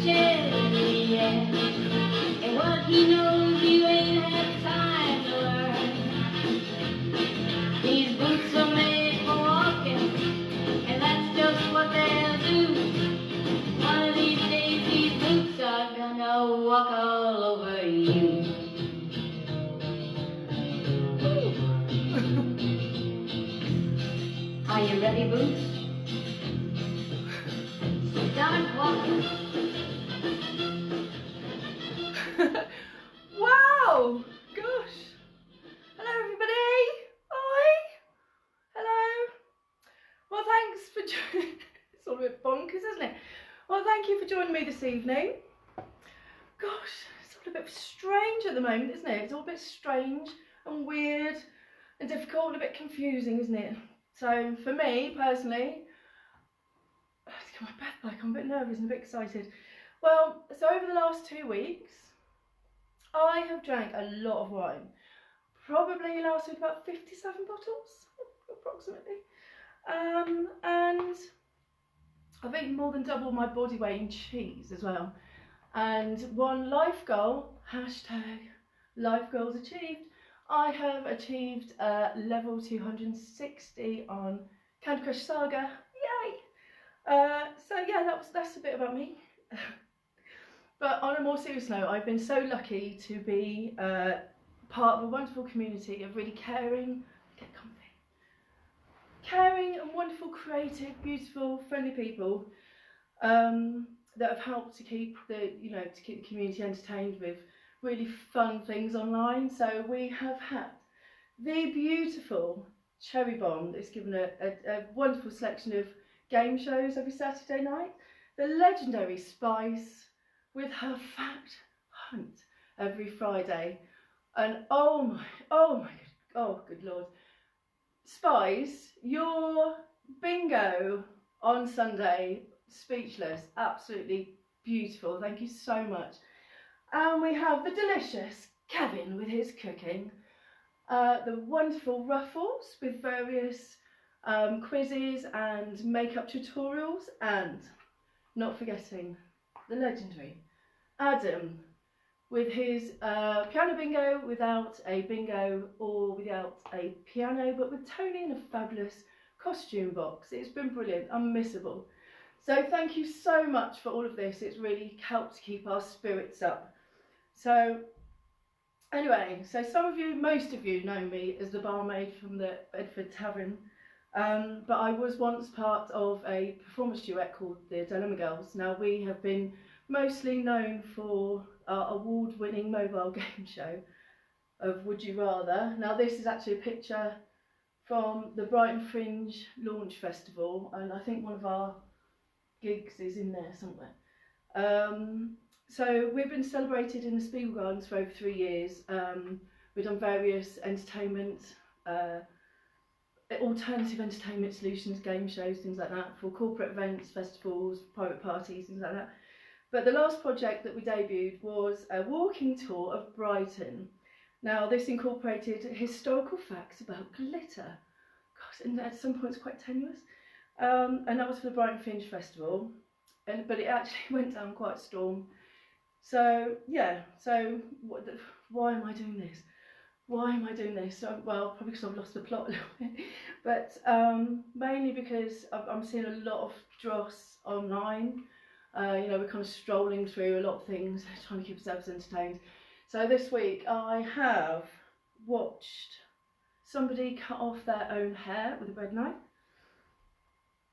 charity, yeah. And what he knows you ain't had time to learn. These boots are made for walking, and that's just what they'll do. One of these days these boots are gonna walk all over you. Are you ready, Boots? Start walking. Wow! Gosh! Hello everybody! Hi! Hello! Well, thanks for joining. It's all a bit bonkers, isn't it? Well, thank you for joining me this evening. Gosh, it's all a bit strange at the moment, isn't it? It's all a bit strange and weird and difficult and a bit confusing, isn't it? So for me personally, I have to get my breath back. I'm a bit nervous and a bit excited. Well, so over the last 2 weeks, I have drank a lot of wine. Probably last week about 57 bottles, approximately. And I've eaten more than double my body weight in cheese as well. And one life goal, hashtag life goals achieved. I have achieved level 260 on Candy Crush Saga. Yay! So yeah, that's a bit about me. But on a more serious note, I've been so lucky to be part of a wonderful community of really caring, get comfy, caring and wonderful, creative, beautiful, friendly people that have helped to keep the community entertained with really fun things online. So we have had the beautiful Cherry Bomb that's given a wonderful selection of game shows every Saturday night. The legendary Spice with her fact hunt every Friday. And oh good Lord. Spice, your bingo on Sunday, speechless, absolutely beautiful. Thank you so much. And we have the delicious Kevin with his cooking, the wonderful Ruffles with various quizzes and makeup tutorials, and not forgetting the legendary Adam with his piano bingo without a bingo or without a piano, but with Tony in a fabulous costume box. It's been brilliant, unmissable. So thank you so much for all of this. It's really helped to keep our spirits up. So anyway, so some of you, most of you know me as the barmaid from the Bedford Tavern. But I was once part of a performance duet called the Dilemma Girls. Now we have been mostly known for our award-winning mobile game show of Would You Rather. Now this is actually a picture from the Brighton Fringe Launch Festival, and I think one of our gigs is in there somewhere. So we've been celebrated in the Spiegel Gardens for over 3 years. We've done various entertainment, alternative entertainment solutions, game shows, things like that, for corporate events, festivals, private parties, things like that. But the last project that we debuted was a walking tour of Brighton. Now this incorporated historical facts about glitter. Gosh, and at some points quite tenuous. And that was for the Brighton Fringe Festival. But it actually went down quite a storm. So yeah, so why am I doing this? Why am I doing this? So, well, probably because I've lost the plot a little bit, but mainly because I'm seeing a lot of dross online. We're kind of strolling through a lot of things, trying to keep ourselves entertained. So this week I have watched somebody cut off their own hair with a bread knife.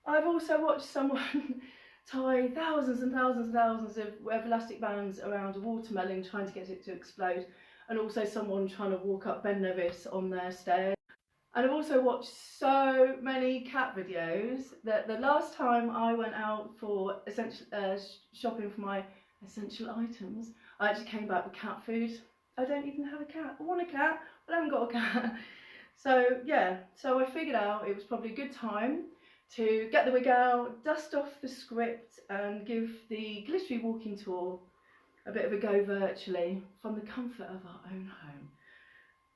I've also watched someone tie thousands and thousands and thousands of elastic bands around a watermelon trying to get it to explode, and also someone trying to walk up Ben Nevis on their stairs. And I've also watched so many cat videos that the last time I went out for shopping for my essential items, I actually came back with cat food. I don't even have a cat. I want a cat, but I haven't got a cat. So yeah, so I figured out it was probably a good time to get the wig out, dust off the script, and give the Glitzy walking tour a bit of a go virtually from the comfort of our own home.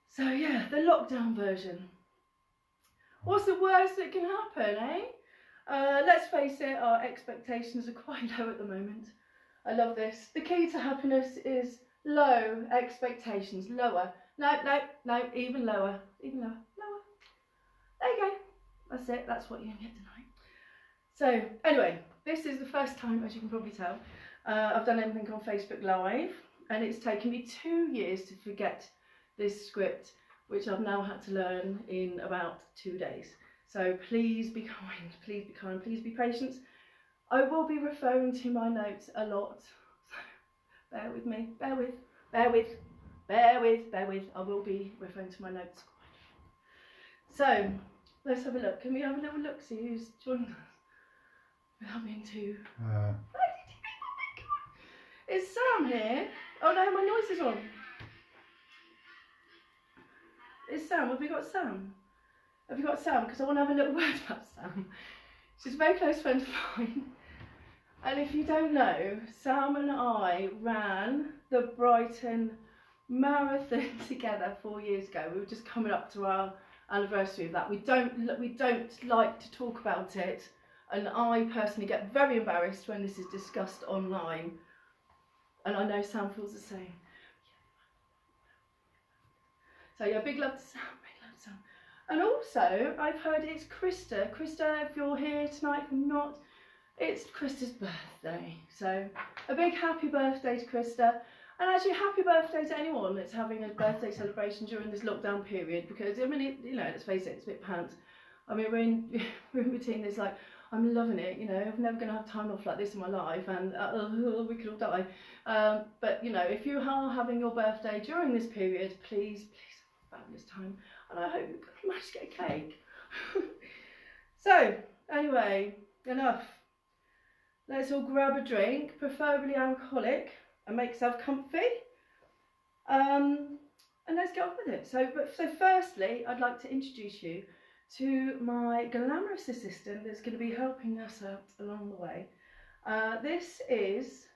So yeah, the lockdown version. What's the worst that can happen, eh? Let's face it, our expectations are quite low at the moment. I love this. The key to happiness is low expectations. Lower. No, no, no, even lower. Even lower. Lower. There you go. That's it. That's what you're going to get tonight. So, anyway, this is the first time, as you can probably tell, I've done anything on Facebook Live, and it's taken me 2 years to forget this script, which I've now had to learn in about 2 days. So please be kind, please be kind, please be patient. I will be referring to my notes a lot, so bear with me, bear with. I will be referring to my notes. So, let's have a look. Can we have a little look, see who's joined us? Without being too... Is Sam here? Oh no, my noise is on. Is Sam? Have we got Sam? Have you got Sam? Because I want to have a little word about Sam. She's a very close friend of mine. And if you don't know, Sam and I ran the Brighton marathon together 4 years ago. We were just coming up to our anniversary of that. We don't like to talk about it, and I personally get very embarrassed when this is discussed online. And I know Sam feels the same. So yeah, big love to Sam, big love to Sam. And also, I've heard it's Krista. Krista, if you're here tonight, if not, it's Krista's birthday. So a big happy birthday to Krista. And actually, happy birthday to anyone that's having a birthday celebration during this lockdown period, because I mean, you know, let's face it, it's a bit pants. I mean, we're in routine. It's like, I'm loving it. You know, I'm never going to have time off like this in my life, and we could all die. But you know, if you are having your birthday during this period, please have a fabulous time, and I hope you manage to get a cake. So anyway, enough. Let's all grab a drink, preferably alcoholic, and make yourself comfy, and let's get on with it. So firstly, I'd like to introduce you to my glamorous assistant that's going to be helping us out along the way. This is...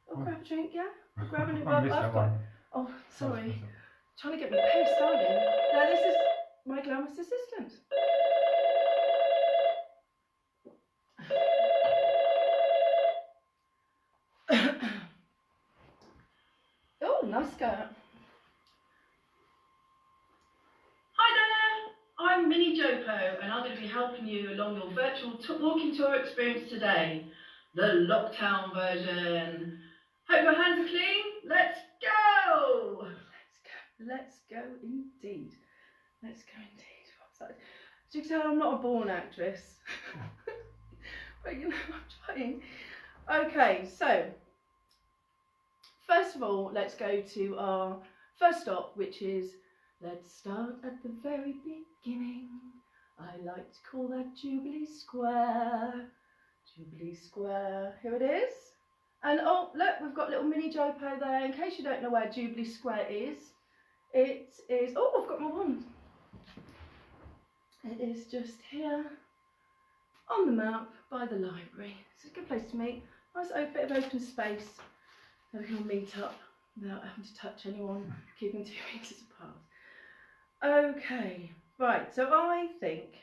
Oh, grab a drink, yeah? Grab a... I missed that one. Oh, sorry. Trying to get me pissed, aren't you? No, this is my glamorous assistant. Oh, nice skirt. Hi there, I'm Minnie Jopo, and I'm going to be helping you along your virtual walking tour experience today. The lockdown version. Hope your hands are clean. Let's go! Let's go indeed. Let's go indeed. As you can tell, I'm not a born actress. But you know, I'm trying. Okay, so first of all, let's go to our first stop, which is, let's start at the very beginning. I like to call that Jubilee Square. Jubilee Square, here it is. And oh, look, we've got little Minnie Jopo there. In case you don't know where Jubilee Square is, it is, oh, I've got my wand. It is just here on the map by the library. It's a good place to meet. Nice bit of open space. Then we can all meet up without having to touch anyone, keeping 2 meters apart. Okay, right, so I think,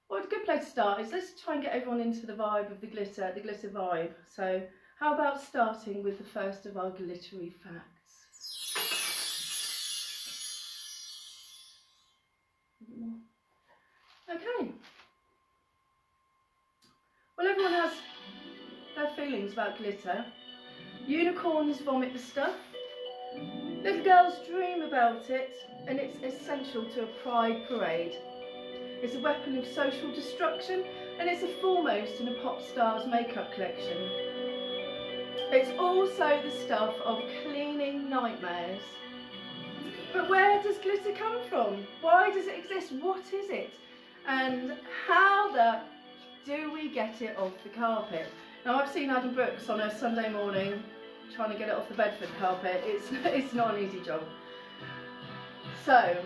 well, a good place to start is let's try and get everyone into the vibe of the glitter vibe. So how about starting with the first of our glittery facts? Okay. Well, everyone has their feelings about glitter. Unicorns vomit the stuff. Little girls dream about it, and it's essential to a pride parade. It's a weapon of social destruction, and it's a foremost in a pop star's makeup collection. It's also the stuff of cleaning nightmares. But where does glitter come from? Why does it exist? What is it? And how do we get it off the carpet? Now, I've seen Adam Brooks on a Sunday morning trying to get it off the Bedford carpet. It's not an easy job. So,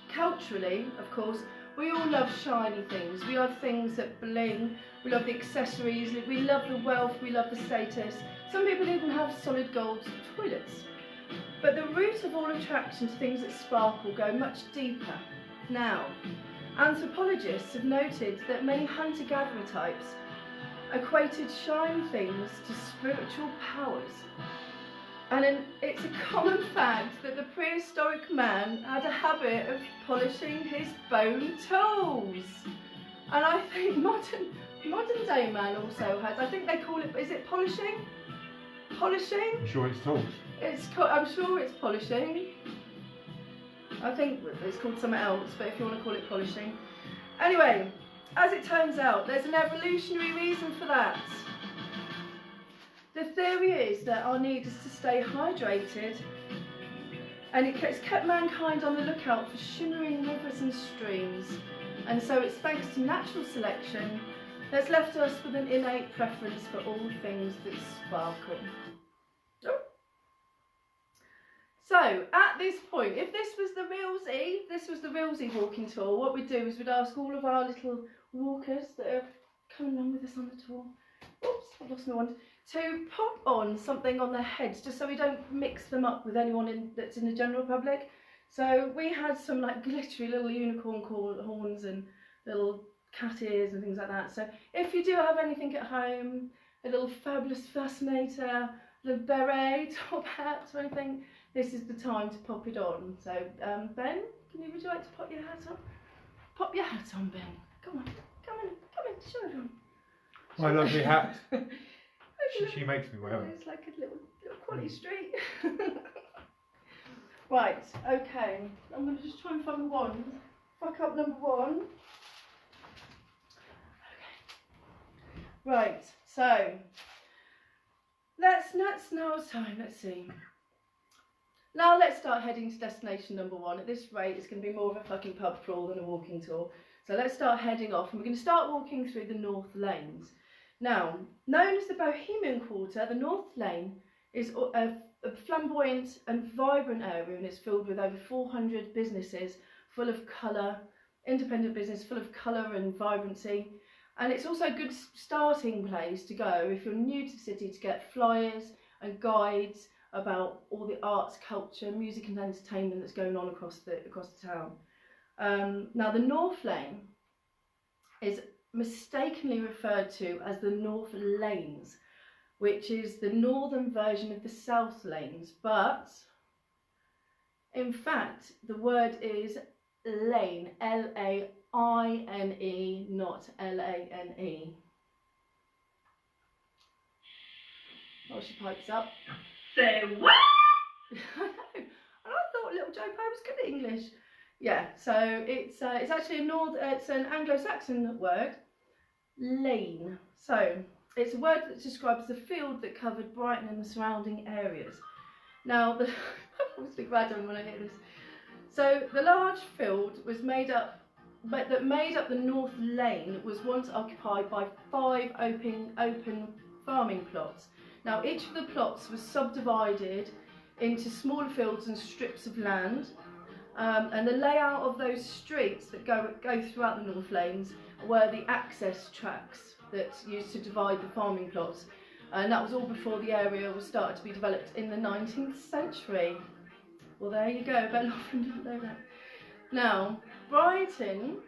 culturally, of course, we all love shiny things. We love things that bling. We love the accessories. We love the wealth. We love the status. Some people even have solid gold toilets. But the root of all attraction to things that sparkle go much deeper. Now, anthropologists have noted that many hunter-gatherer types equated shiny things to spiritual powers. And it's a common fact that the prehistoric man had a habit of polishing his bone tools. And I think modern day man also has. I think they call it, is it polishing? Polishing? I'm sure it's tools. I'm sure it's polishing. I think it's called something else, but if you want to call it polishing. Anyway, as it turns out, there's an evolutionary reason for that. The theory is that our need is to stay hydrated, and it's kept mankind on the lookout for shimmering rivers and streams. And so it's thanks to natural selection that's left us with an innate preference for all things that sparkle. Oh. So at this point, if this was the realsy walking tour, what we'd do is we'd ask all of our little walkers that are coming along with us on the tour, oops, I've lost my wand, to pop on something on their heads, just so we don't mix them up with anyone that's in the general public. So we had some like glittery little unicorn horns and little cat ears and things like that. So if you do have anything at home, a little fabulous fascinator, a little beret, top hat or anything, this is the time to pop it on. So Ben, would you like to pop your hat on? Pop your hat on, Ben. Come on, show it on. My lovely hat. She makes me wear it. It's like a little quality street. Right, okay. I'm going to just try and find the wand. Fuck up number 1. Okay. Right, so that's now time. Let's see. Now let's start heading to destination number 1. At this rate, it's going to be more of a fucking pub crawl than a walking tour. So let's start heading off, and we're going to start walking through the North Lanes. Now, known as the Bohemian Quarter, the North Lane is a flamboyant and vibrant area, and it's filled with over 400 businesses full of colour, independent business full of colour and vibrancy. And it's also a good starting place to go if you're new to the city, to get flyers and guides about all the arts, culture, music and entertainment that's going on across the town. Now the North Lane is mistakenly referred to as the North Lanes, which is the northern version of the South Lanes, but in fact the word is lane, L-A-I-N-E, not L-A-N-E. Oh, she pipes up. Say what? I know, and I thought Little Joe Poe was good at English. Yeah, so it's actually it's an Anglo-Saxon word, lane. So it's a word that describes the field that covered Brighton and the surrounding areas. Now, I'm obviously glad when I hear this. So the large field was made up the North Lane was once occupied by 5 open farming plots. Now each of the plots was subdivided into smaller fields and strips of land. And the layout of those streets that go throughout the North Lanes were the access tracks that used to divide the farming plots, and that was all before the area was started to be developed in the 19th century. Well, there you go, Ben often didn't know that. Now, Brighton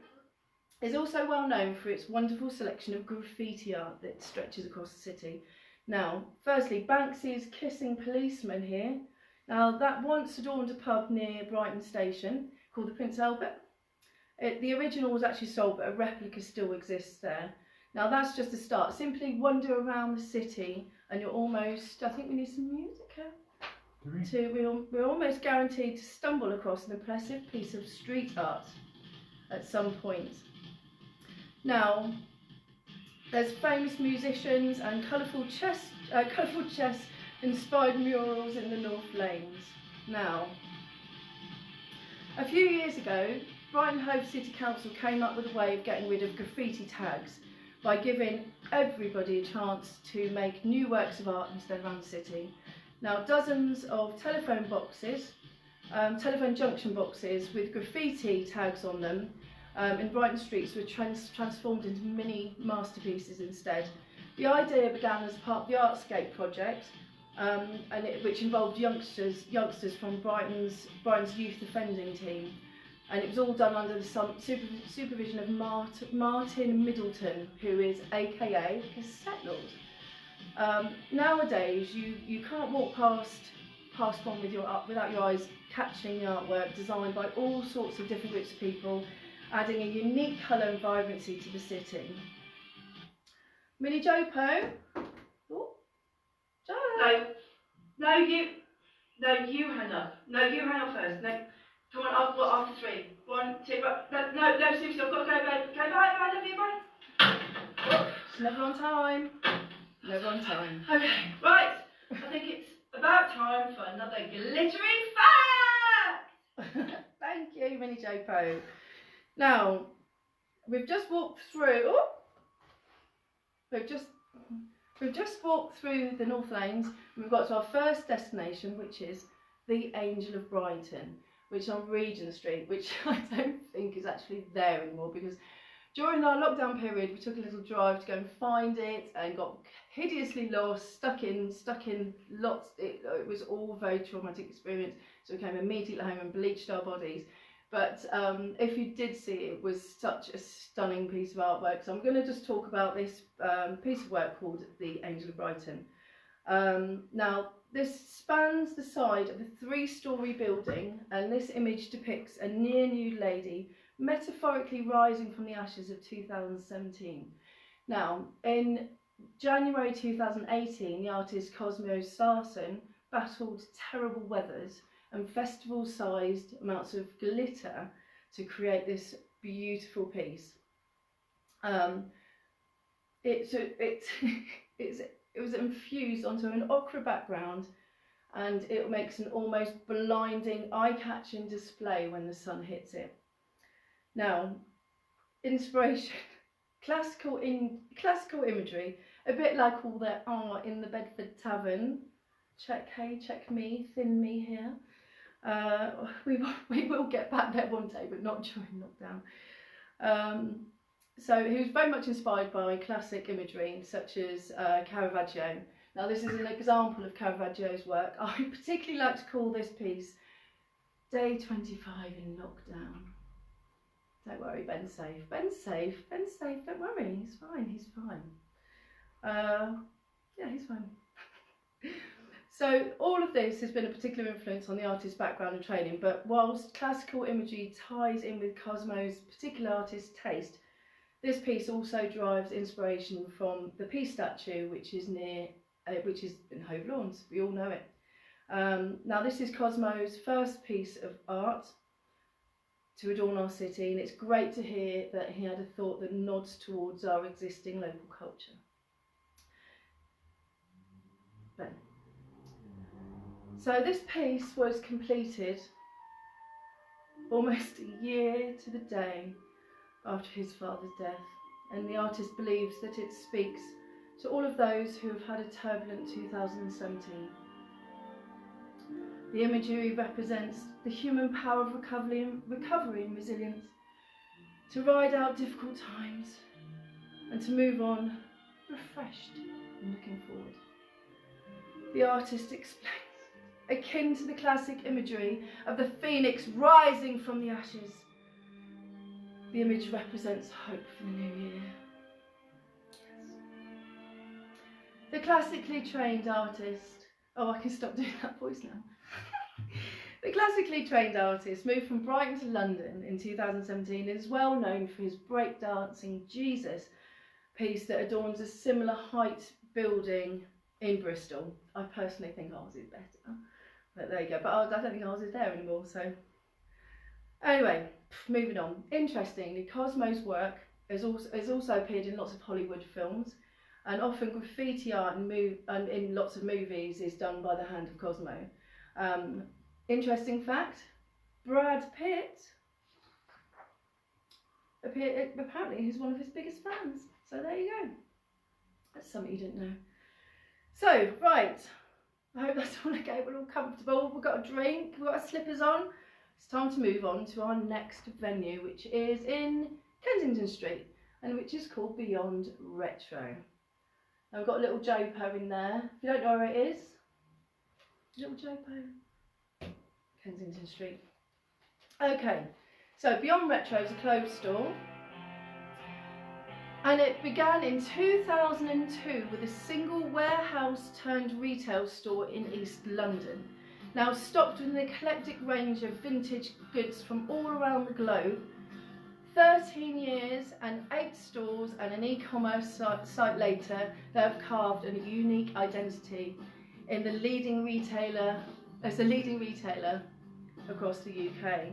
is also well known for its wonderful selection of graffiti art that stretches across the city. Now, firstly, Banksy's Kissing Policeman here. Now, that once adorned a pub near Brighton Station called the Prince Albert. The original was actually sold, but a replica still exists there. Now, that's just a start. Simply wander around the city and you're almost, I think we need some music here. We're almost guaranteed to stumble across an impressive piece of street art at some point. Now, there's famous musicians and colourful chess inspired murals in the North Lanes. Now, a few years ago, Brighton Hove City Council came up with a way of getting rid of graffiti tags by giving everybody a chance to make new works of art instead around the city. Now, dozens of telephone junction boxes with graffiti tags on them in Brighton streets were transformed into mini masterpieces instead. The idea began as part of the Artscape project, which involved youngsters from Brighton's youth offending team. and it was all done under the supervision of Martin Middleton, who is AKA Cassette Lord. Nowadays, you can't walk past one without your eyes catching the artwork designed by all sorts of different groups of people, adding a unique colour and vibrancy to the sitting. Mini Jopo. Oh, Joe. No, you hang up. No, you hang up first. No, come on, after 3. 1, 2, no, seriously, I've got to go, babe. Okay, bye, love you, bye. It's never on time. Never on time. Okay, right. I think it's about time for another glittery fact. Thank you, Mini Jopo. Now, we've just walked through. Oh, we've just walked through the North Lanes. We've got to our first destination, which is the Angel of Brighton, which is on Regent Street, which I don't think is actually there anymore, because during our lockdown period we took a little drive to go and find it and got hideously lost, stuck in lots. It was all a very traumatic experience, so we came immediately home and bleached our bodies. But if you did see it, it was such a stunning piece of artwork. So I'm going to just talk about this piece of work called The Angel of Brighton. Now, this spans the side of a 3-storey building, and this image depicts a near-nude lady metaphorically rising from the ashes of 2017. Now, in January 2018, the artist Cosmo Sarson battled terrible weathers and festival-sized amounts of glitter to create this beautiful piece. It was infused onto an ochre background, and it makes an almost blinding, eye-catching display when the sun hits it. Now, inspiration, classical imagery, a bit like all that art in the Bedford Tavern. Check me, thin me here. We will get back there one day, but not during lockdown. So he was very much inspired by classic imagery such as Caravaggio. Now this is an example of Caravaggio's work. I particularly like to call this piece Day 25 in Lockdown. Don't worry, Ben's safe. Ben's safe. Don't worry, he's fine. Yeah, he's fine. So all of this has been a particular influence on the artist's background and training, but whilst classical imagery ties in with Cosmo's particular artist's taste, this piece also derives inspiration from the Peace statue, which is in Hove Lawns. We all know it. Now this is Cosmo's first piece of art to adorn our city, and it's great to hear that he had a thought that nods towards our existing local culture. Ben. So this piece was completed almost a year to the day after his father's death, and the artist believes that it speaks to all of those who have had a turbulent 2017. The imagery represents the human power of recovery and resilience, to ride out difficult times and to move on refreshed and looking forward. The artist explains, akin to the classic imagery of the phoenix rising from the ashes, the image represents hope for the new year. Yes. The classically trained artist, oh, I can stop doing that voice now. The classically trained artist moved from Brighton to London in 2017 and is well known for his breakdancing Jesus piece that adorns a similar height building in Bristol. I personally think ours is better, but there you go. But I don't think ours is there anymore, so anyway, moving on. Interestingly, Cosmo's work has also appeared in lots of Hollywood films, and often graffiti art in lots of movies is done by the hand of Cosmo. Interesting fact, Brad Pitt apparently he's one of his biggest fans, so there you go. That's something you didn't know. So, right, I hope that's all okay, we're all comfortable, we've got a drink, we've got our slippers on. It's time to move on to our next venue, which is in Kensington Street, and which is called Beyond Retro. Now we've got a little Jopo in there. If you don't know where it is, little Jopo, Kensington Street. Okay, So Beyond Retro is a clothes store, and it began in 2002 with a single warehouse turned retail store in East London. Now stocked with an eclectic range of vintage goods from all around the globe. 13 years and 8 stores and an e-commerce site later, they have carved a unique identity in the leading retailer, as a leading retailer across the UK.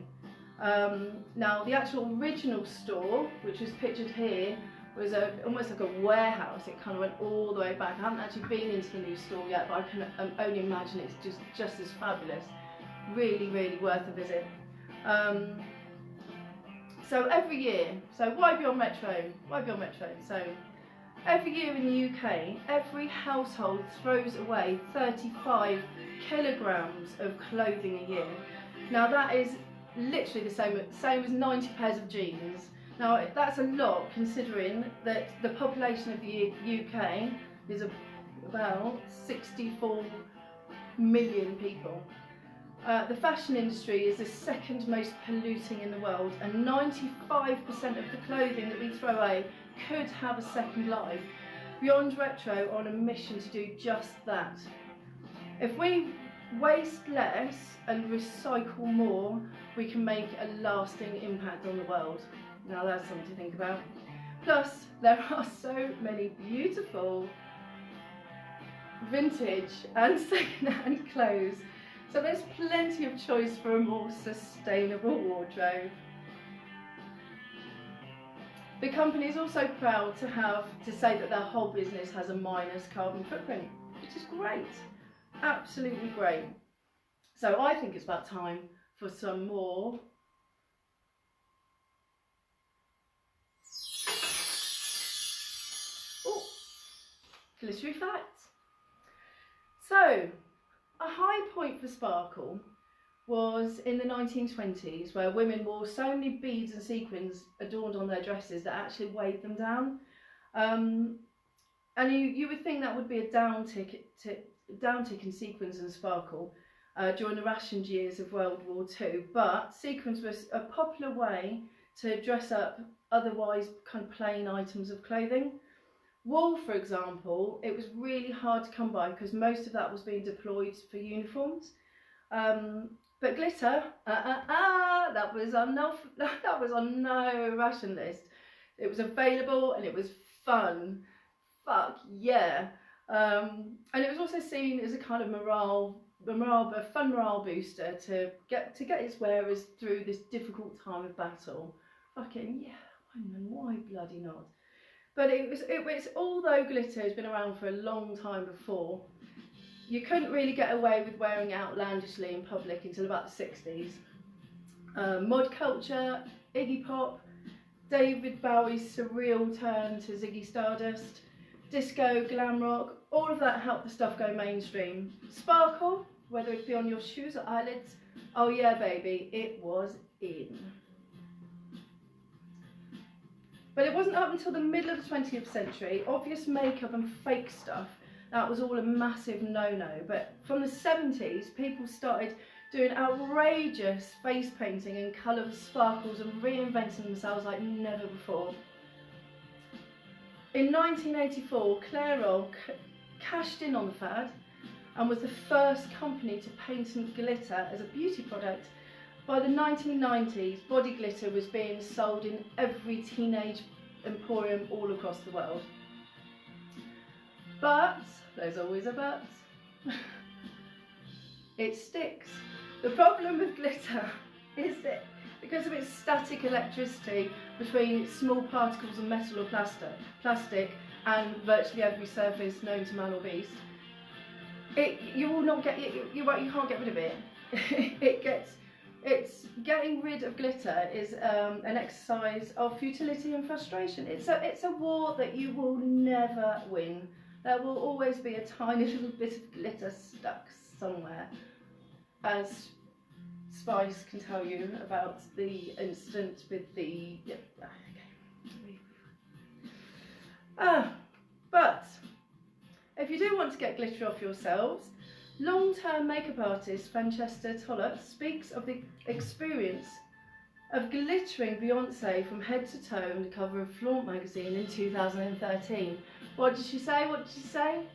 Now the actual original store, which is pictured here, was almost like a warehouse. It kind of went all the way back. I haven't actually been into the new store yet, but I can only imagine it's just as fabulous. Really, really worth a visit. So every year, so why Beyond Metro? Why Beyond Metro? So every year in the UK, every household throws away 35 kilograms of clothing a year. Now that is literally the same as 90 pairs of jeans. Now that's a lot, considering that the population of the UK is about 64 million people. The fashion industry is the second most polluting in the world, and 95% of the clothing that we throw away could have a second life. Beyond Retro are on a mission to do just that. If we waste less and recycle more, we can make a lasting impact on the world. Now that's something to think about. Plus, there are so many beautiful vintage and second-hand clothes, so there's plenty of choice for a more sustainable wardrobe. The company is also proud to say that their whole business has a minus carbon footprint, which is great, absolutely great. So I think it's about time for some more glittery facts. So, a high point for sparkle was in the 1920s, where women wore so many beads and sequins adorned on their dresses that actually weighed them down. And you would think that would be a downtick in sequins and sparkle during the rationed years of World War II, but sequins was a popular way to dress up otherwise kind of plain items of clothing. Wool, for example, it was really hard to come by because most of that was being deployed for uniforms. But glitter, that was on no ration list. It was available and it was fun. Fuck yeah! And it was also seen as a kind of fun morale booster to get its wearers through this difficult time of battle. Fucking yeah! Why bloody not? But it was although glitter has been around for a long time before, you couldn't really get away with wearing it outlandishly in public until about the 60s. Mod culture, Iggy Pop, David Bowie's surreal turn to Ziggy Stardust, disco, glam rock, all of that helped the stuff go mainstream. Sparkle, whether it be on your shoes or eyelids, oh yeah baby, it was in. But it wasn't up until the middle of the 20th century, obvious makeup and fake stuff, that was all a massive no-no. But from the 70s, people started doing outrageous face painting and colours, sparkles, and reinventing themselves like never before. In 1984, Clairol cashed in on the fad and was the first company to paint and glitter as a beauty product. By the 1990s, body glitter was being sold in every teenage emporium all across the world. But, there's always a but, it sticks. The problem with glitter is that because of its static electricity between small particles of metal or plastic and virtually every surface known to man or beast, you can't get rid of it. It's getting rid of glitter is an exercise of futility and frustration. It's a war that you will never win. There will always be a tiny little bit of glitter stuck somewhere, as Spice can tell you about the incident with the... But if you do want to get glitter off yourselves, long-term makeup artist Francesca Tollett speaks of the experience of glittering Beyonce from head to toe on the cover of Flaunt magazine in 2013. What did she say? What did she say?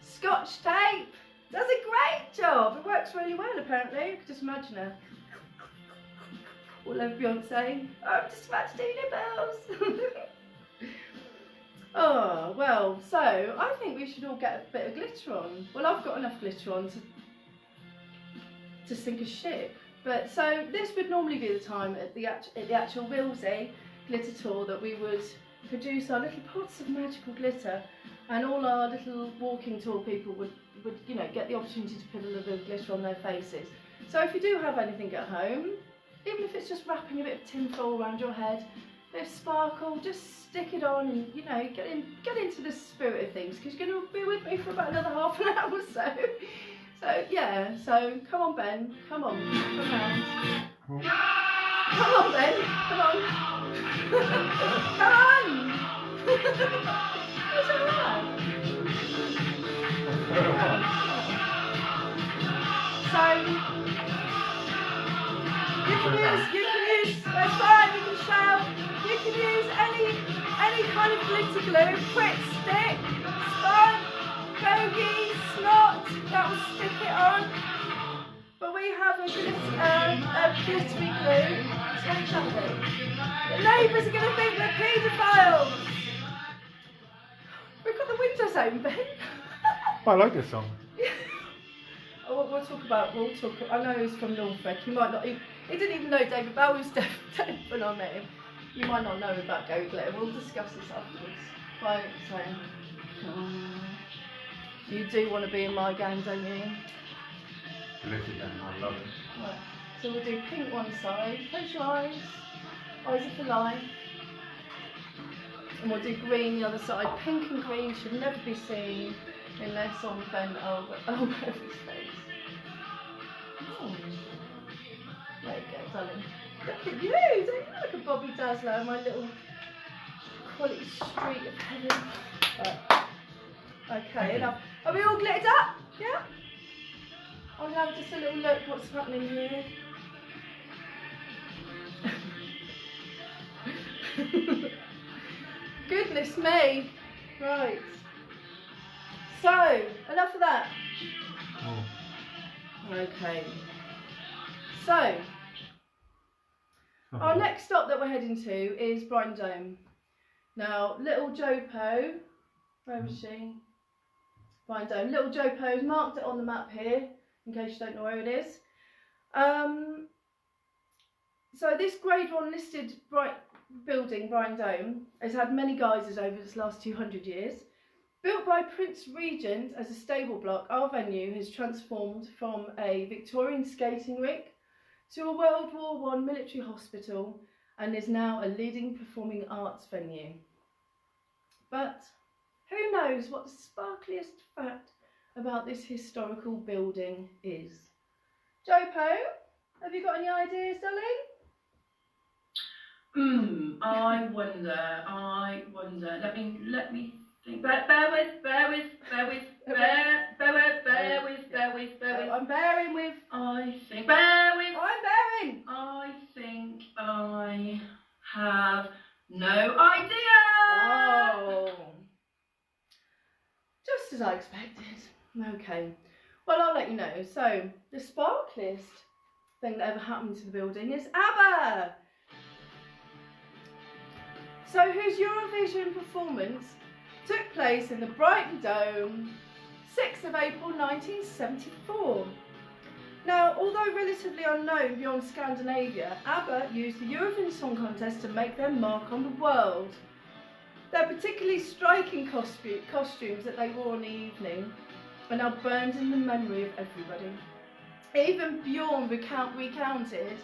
Scotch tape! Does a great job! It works really well apparently. I could just imagine her. All over Beyonce. Oh, I'm just imagining nipples! Oh, well, so I think we should all get a bit of glitter on. Well, I've got enough glitter on to sink a ship. But so this would normally be the time at the actual Willsey glitter tour that we would produce our little pots of magical glitter, and all our little walking tour people would you know, get the opportunity to put a little bit of glitter on their faces. So if you do have anything at home, even if it's just wrapping a bit of tin foil around your head, a bit of sparkle, just stick it on and, you know, get into the spirit of things, because you're going to be with me for about another half an hour or so. So yeah, so come on Ben, come on, come around. Come on Ben, come on. Come on! It's alright. So you can use, that's fine, you can shout, you can use any kind of glitter glue, quick stick, sponge, bogey, snot, that will stick it on. But we have a glittery glue. Take that thing. The neighbours are going to think we're paedophiles. We've got the windows open, Ben. I like this song. Oh, we'll talk. I know he's from Norfolk. He might not. He didn't even know David Bowie's dead when I met him. You might not know about Gary Glitter. We'll discuss this afterwards. Right, so you do want to be in my gang, don't you? Glitter gang, I love it. Right. So we'll do pink one side. Close your eyes. Eyes are for life. And we'll do green the other side. Pink and green should never be seen unless on Ben over his face. Oh. There you go, darling. Look at you! Don't you look like a Bobby Dazzler, my little quality street of heaven. Right. Okay, enough. Are we all glittered up? Yeah? I'll have just a little look what's happening here. Goodness me. Right. So, enough of that. Oh. Okay. So, our next stop that we're heading to is Brighton Dome. Now, little Jo Po, where is she? Brighton Dome. Little Jo Po's marked it on the map here, in case you don't know where it is. So this Grade 1 listed building, Brighton Dome, has had many guises over its last 200 years. Built by Prince Regent as a stable block, our venue has transformed from a Victorian skating rink to a World War I military hospital and is now a leading performing arts venue. But who knows what the sparkliest fact about this historical building is? Jo Po, have you got any ideas, darling? I wonder. Let me think. Bear with. I'm bearing with. I think. Bear with. I'm bearing. I think I have no idea. Oh. Just as I expected. Okay. Well, I'll let you know. So, the sparkliest thing that ever happened to the building is ABBA. So, whose Eurovision performance took place in the Brighton Dome, 6th of April 1974. Now, although relatively unknown beyond Scandinavia, ABBA used the Eurovision Song Contest to make their mark on the world. Their particularly striking costumes that they wore on the evening are now burned in the memory of everybody. Even Bjorn recounted,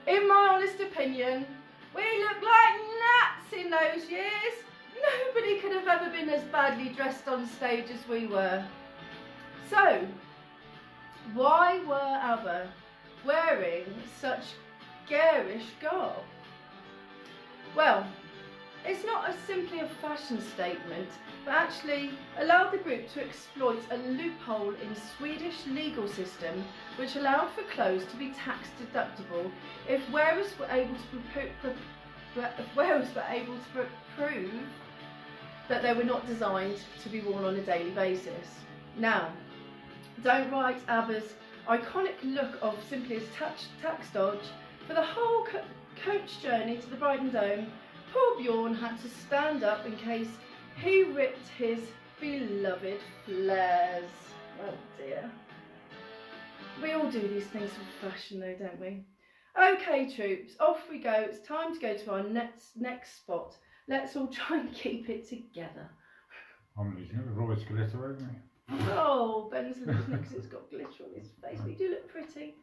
"In my honest opinion, we looked like gnats in those years. Nobody could have ever been as badly dressed on stage as we were." So, why were ABBA wearing such garish garb? Well, it's not simply a fashion statement, but actually allowed the group to exploit a loophole in Swedish legal system which allowed for clothes to be tax deductible if wearers were able to prove that they were not designed to be worn on a daily basis. Now, don't write ABBA's iconic look of simply as tax dodge. For the whole coach journey to the Brighton Dome, poor Bjorn had to stand up in case he ripped his beloved flares. Oh dear. We all do these things for fashion though, don't we? Okay troops, off we go. It's time to go to our next spot. Let's all try and keep it together. I'm losing it with all this glitter, isn't it? Oh, Ben's losing it because it's got glitter on his face. We do look pretty.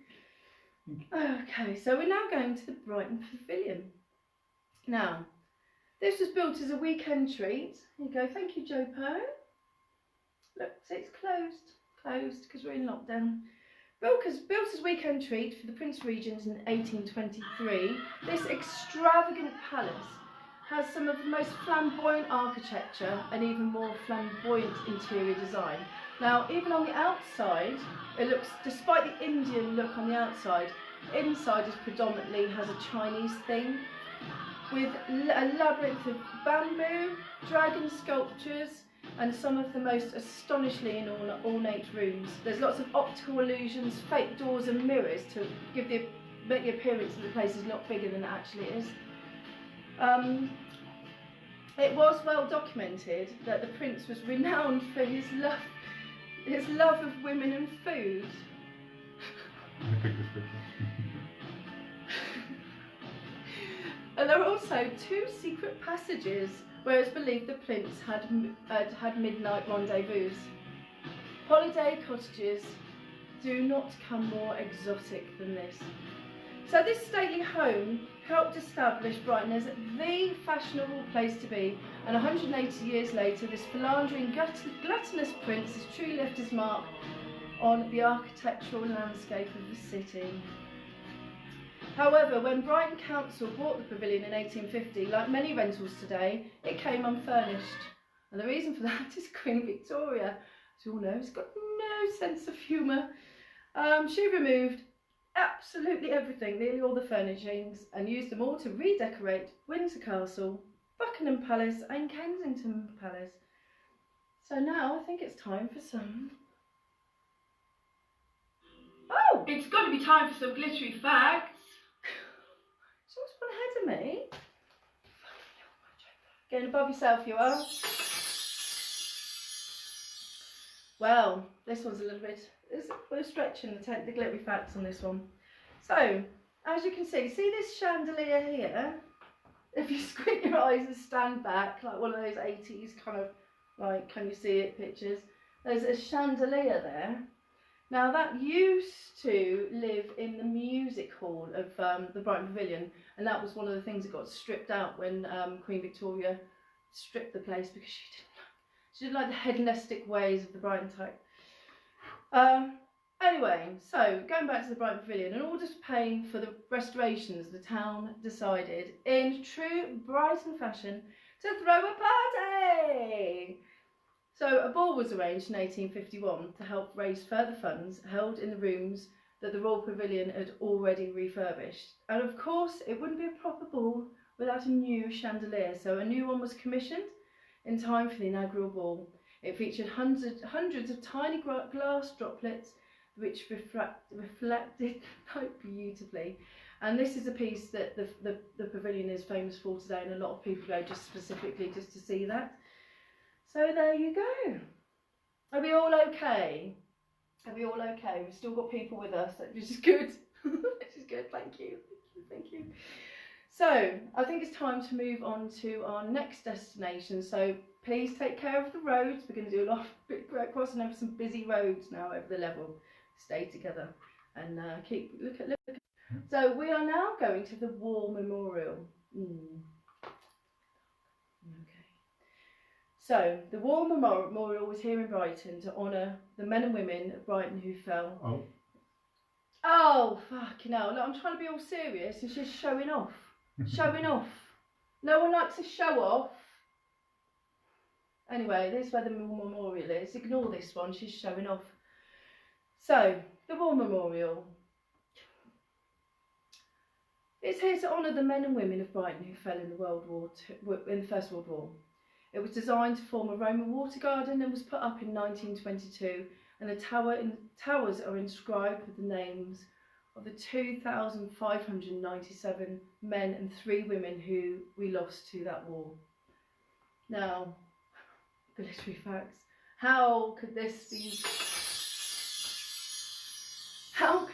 Okay, so we're now going to the Brighton Pavilion. Now, this was built as a weekend treat. Here you go. Thank you, Joe Poe. Look, see, it's closed because we're in lockdown. Built as weekend treat for the Prince Regents in 1823, this extravagant palace has some of the most flamboyant architecture and even more flamboyant interior design. Now, even on the outside, it looks, despite the Indian look on the outside, inside is predominantly has a Chinese theme with a labyrinth of bamboo, dragon sculptures, and some of the most astonishingly ornate rooms. There's lots of optical illusions, fake doors and mirrors to make the appearance of the place is not bigger than it actually is. It was well documented that the prince was renowned for his love of women and food. And there are also 2 secret passages where it's believed the prince had midnight rendezvous. Holiday cottages do not come more exotic than this. So this stately home helped establish Brighton as the fashionable place to be, and 180 years later this philandering gluttonous prince has truly left his mark on the architectural landscape of the city. However, when Brighton Council bought the pavilion in 1850, like many rentals today, it came unfurnished. And the reason for that is Queen Victoria, as you all know, has got no sense of humour. She removed absolutely everything, nearly all the furnishings, and used them all to redecorate Windsor Castle, Buckingham Palace and Kensington Palace. So now I think it's time for some... Oh! It's got to be time for some glittery facts. Someone's one ahead of me. Getting above yourself, you are. Well, this one's a little bit... We're stretching the glittery facts on this one. So, as you can see this chandelier here? If you squint your eyes and stand back, like one of those 80s kind of, like, can you see it pictures? There's a chandelier there. Now that used to live in the music hall of the Brighton Pavilion, and that was one of the things that got stripped out when Queen Victoria stripped the place because she didn't like the hedonistic ways of the Brighton type. Anyway, so going back to the Brighton Pavilion, in order to pay for the restorations, the town decided, in true Brighton fashion, to throw a party. So a ball was arranged in 1851 to help raise further funds, held in the rooms that the Royal Pavilion had already refurbished. And of course, it wouldn't be a proper ball without a new chandelier, so a new one was commissioned in time for the inaugural ball. It featured hundreds of tiny glass droplets which reflected light beautifully. And this is a piece that the pavilion is famous for today, and a lot of people go just specifically just to see that. So there you go. Are we all okay? Are we all okay? We've still got people with us, which is good. Which is good, thank you. Thank you. So, I think it's time to move on to our next destination. So, please take care of the roads. We're going to do a lot of crossing over some busy roads now over the level. Stay together and look at. So, we are now going to the War Memorial. Okay. So, the War Memorial was here in Brighton to honour the men and women of Brighton who fell. Oh, fucking hell. Look, I'm trying to be all serious and she's showing off. Showing off. No one likes a show off. Anyway, this is where the War Memorial is. Ignore this one, she's showing off. So, the War Memorial. It's here to honour the men and women of Brighton who fell in the First World War. It was designed to form a Roman water garden and was put up in 1922, and the towers are inscribed with the names of the 2,597 men and 3 women who we lost to that war. Now, glittery facts. How could this be? How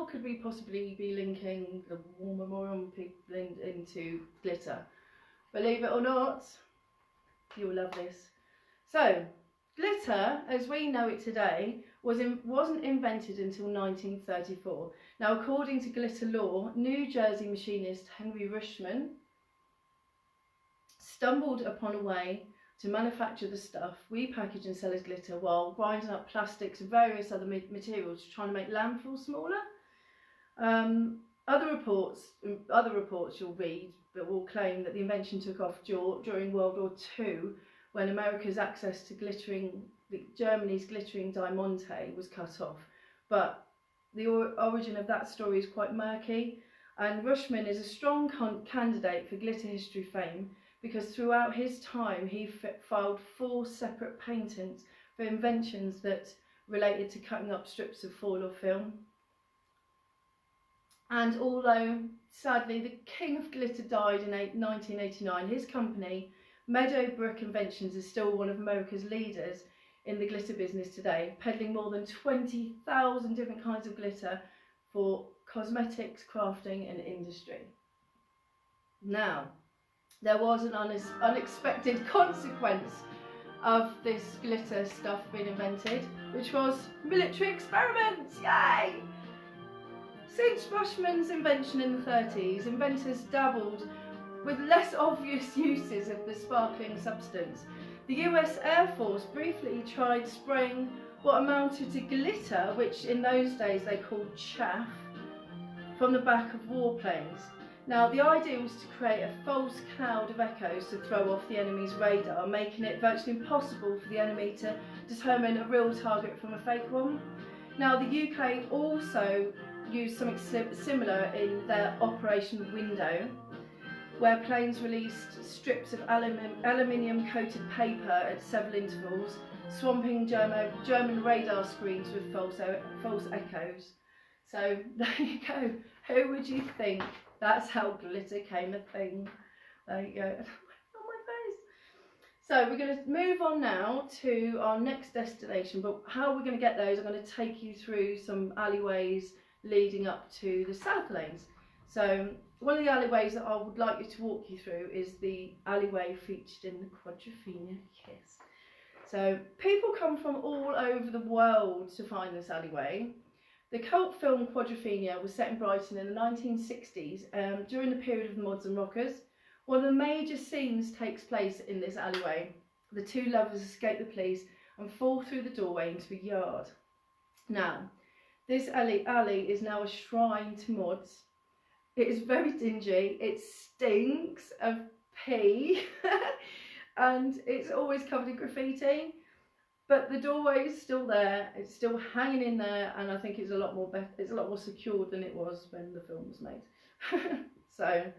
could we possibly be linking the War Memorial people into glitter? Believe it or not, you'll love this. So, glitter, as we know it today, wasn't invented until 1934. Now, according to glitter law, New Jersey machinist Henry Rushman stumbled upon a way to manufacture the stuff we package and sell as glitter while grinding up plastics and various other materials trying to make landfill smaller. Other reports you'll read that will claim that the invention took off during World War II, when America's access to Germany's glittering diamante was cut off. But the origin of that story is quite murky, and Rushman is a strong candidate for glitter history fame, because throughout his time he filed 4 separate patents for inventions that related to cutting up strips of foil or film. And although sadly the king of glitter died in 1989, his company Meadowbrook Inventions is still one of America's leaders in the glitter business today, peddling more than 20,000 different kinds of glitter for cosmetics, crafting and industry. Now, there was an unexpected consequence of this glitter stuff being invented, which was military experiments. Yay! Since Rushman's invention in the 30s, inventors dabbled with less obvious uses of the sparkling substance. The US Air Force briefly tried spraying what amounted to glitter, which in those days they called chaff, from the back of warplanes. Now, the idea was to create a false cloud of echoes to throw off the enemy's radar, making it virtually impossible for the enemy to determine a real target from a fake one. Now, the UK also used something similar in their Operation Window, where planes released strips of aluminium-coated paper at several intervals, swamping German radar screens with false echoes. So, there you go. Who would you think? That's how glitter came a thing. There you go. On my face. So we're going to move on now to our next destination, but how we're going to get those, I'm going to take you through some alleyways leading up to the South Lanes. So one of the alleyways that I would like you to walk you through is the alleyway featured in the Quadrophenia Kiss. So people come from all over the world to find this alleyway. The cult film Quadrophenia was set in Brighton in the 1960s during the period of the Mods and Rockers. One of the major scenes takes place in this alleyway. The 2 lovers escape the police and fall through the doorway into a yard. Now, this alley is now a shrine to mods. It is very dingy, it stinks of pee and it's always covered in graffiti. But the doorway is still there, it's still hanging in there, and I think it's a lot more secured than it was when the film was made. So,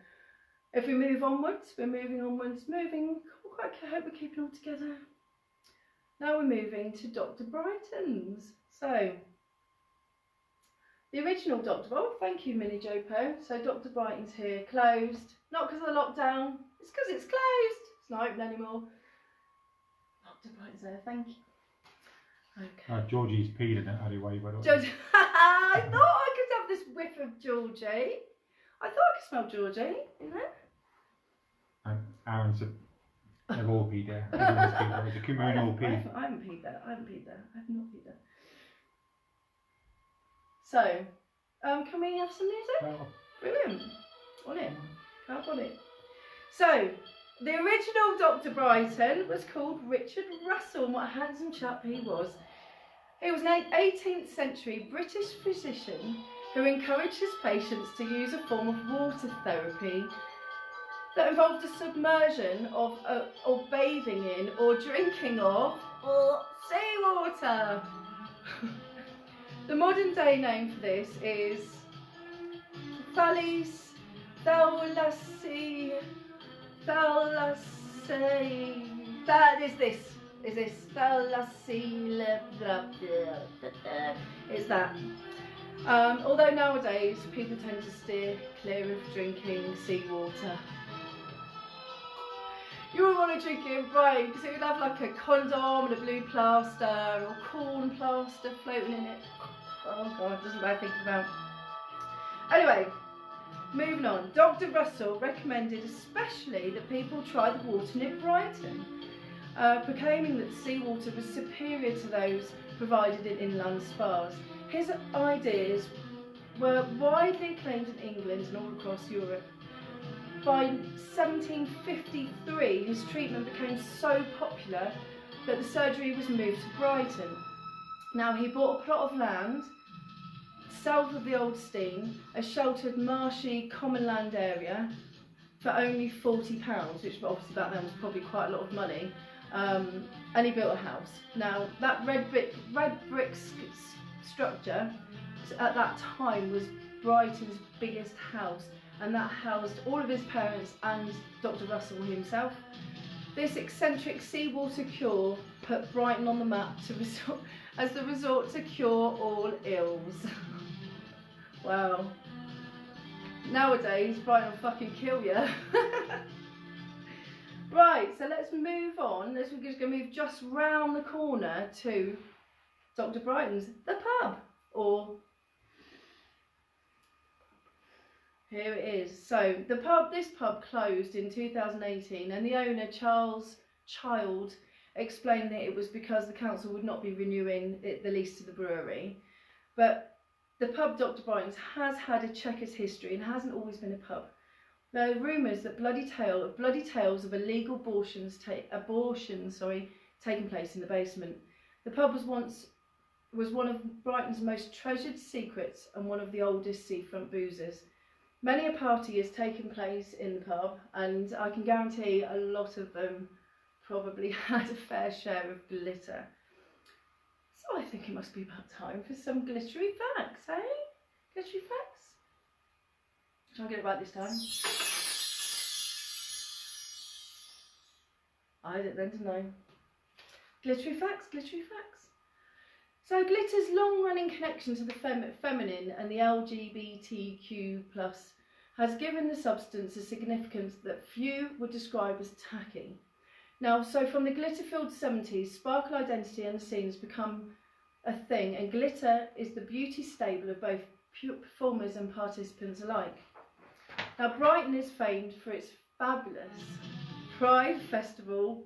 if we move onwards, I hope we're keeping all together. Now we're moving to Dr. Brighton's. So, the original thank you Minnie Jopo. So Dr. Brighton's here, closed, not because of the lockdown, it's because it's closed. It's not open anymore. Dr. Brighton's there, thank you. Okay. Georgie's peed in that alleyway, by the way. I thought I could have this whiff of Georgie. I thought I could smell Georgie in there. And Aaron said they've all peed there. Everyone's peed there. It's a communal pee. I haven't peed there. I have not peed there. So, can we have some music? Well, Brilliant. On it. Can't on it. So, the original Dr. Brighton was called Richard Russell, and what a handsome chap he was. He was an 18th century British physician who encouraged his patients to use a form of water therapy that involved a submersion of, or bathing in, or drinking of, or seawater. The modern day name for this is Thalis Thalasi. That is this. Is this Thalasi? Is that? Although nowadays people tend to steer clear of drinking seawater. You would want to drink it in Brighton because it would have like a condom and a blue plaster or corn plaster floating in it. Oh God, doesn't matter thinking about. Anyway, moving on. Dr. Russell recommended especially that people try the water near Brighton, proclaiming that seawater was superior to those provided in inland spas. His ideas were widely acclaimed in England and all across Europe. By 1753, his treatment became so popular that the surgery was moved to Brighton. Now, he bought a plot of land south of the Old Steam, a sheltered, marshy, common land area, for only £40, which obviously back then was probably quite a lot of money, and he built a house. Now, that red brick structure at that time was Brighton's biggest house, and that housed all of his parents and Dr. Russell himself. This eccentric seawater cure put Brighton on the map as the resort to cure all ills. Wow. Nowadays, Brighton will fucking kill you. Right, so let's move on. We're just going to move just round the corner to Dr. Brighton's, the pub, or here it is. So this pub closed in 2018, and the owner, Charles Child, explained that it was because the council would not be renewing the lease to the brewery. But the pub Dr. Brighton's has had a chequered history and hasn't always been a pub. There are rumours that bloody tales of illegal abortions taking place in the basement. The pub was one of Brighton's most treasured secrets and one of the oldest seafront boozers. Many a party has taken place in the pub, and I can guarantee a lot of them probably had a fair share of glitter. So I think it must be about time for some glittery facts, eh? Glittery facts? Shall I get it right this time? I don't then to know. Glittery facts, glittery facts. So glitter's long-running connection to the feminine and the LGBTQ+ has given the substance a significance that few would describe as tacky. Now, so from the glitter-filled 70s, sparkle identity and the scene has become a thing, and glitter is the beauty stable of both performers and participants alike. Now, Brighton is famed for its fabulous Pride Festival.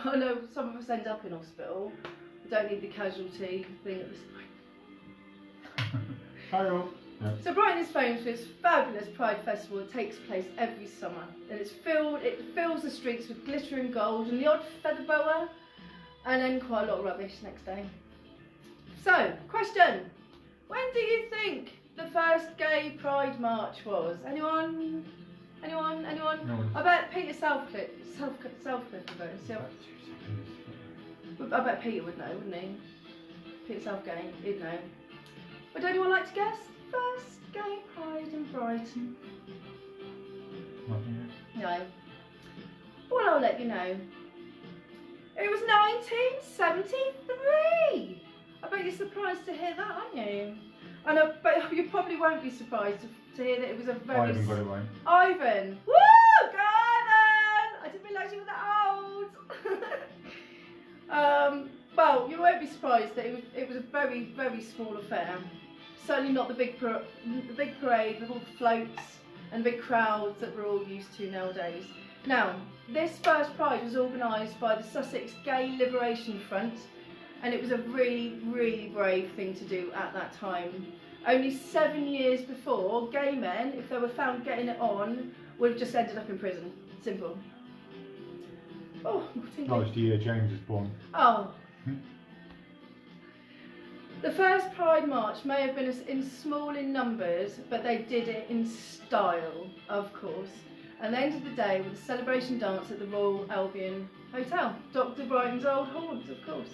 I know some of us end up in hospital. We don't need the casualty thing at this point. Hello. Yeah. So Brighton is famous for its fabulous Pride Festival that takes place every summer, and it fills the streets with glitter and gold and the odd feather boa, and then quite a lot of rubbish next day. So, question: when do you think the first gay Pride march was? Anyone? Anyone? Anyone? No. I bet Peter Southcliffe would know. So, I bet Peter would know, wouldn't he? Peter Southgate, he'd know. Would anyone like to guess? First gay Pride in Brighton? Nothing yet. No. Well, I'll let you know. It was 1973! I bet you're surprised to hear that, aren't you? I know, but you probably won't be surprised to hear that it was a very... Ivan got it right. Ivan! Woo! Go Ivan! I didn't realise you were that old! Well, you won't be surprised that it was a very, very small affair. Certainly not the big parade with all the floats and big crowds that we're all used to nowadays. Now, this first Pride was organised by the Sussex Gay Liberation Front, and it was a really, really brave thing to do at that time. Only 7 years before, gay men, if they were found getting it on, would have just ended up in prison. Simple. Oh, That was the year James was born. Oh. The first Pride March may have been small in numbers, but they did it in style, of course. and they ended the day with a celebration dance at the Royal Albion Hotel. Dr. Brighton's old haunts, of course.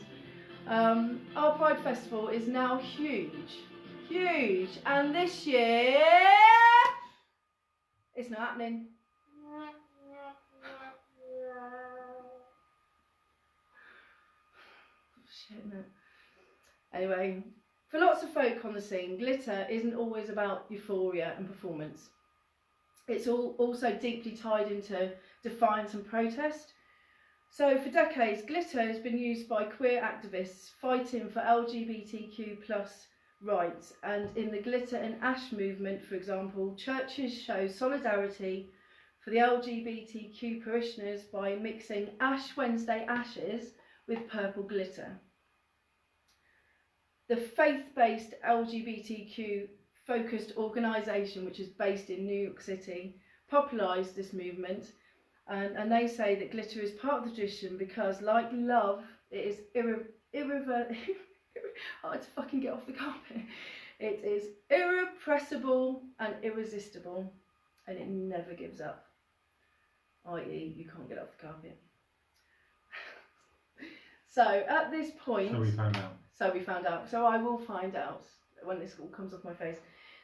Our Pride Festival is now huge, and this year it's not happening. Shit, no. Anyway, for lots of folk on the scene, glitter isn't always about euphoria and performance. It's also deeply tied into defiance and protest. So for decades, glitter has been used by queer activists fighting for LGBTQ+ rights, and in the Glitter and Ash movement, for example, churches show solidarity for the LGBTQ parishioners by mixing Ash Wednesday ashes with purple glitter. The faith-based LGBTQ-focused organisation, which is based in New York City, popularised this movement, and they say that glitter is part of the tradition because, like love, it is hard to fucking get off the carpet. It is irrepressible and irresistible, and it never gives up. I.e., you can't get off the carpet. So at this point, So we found out. So I will find out when this all comes off my face.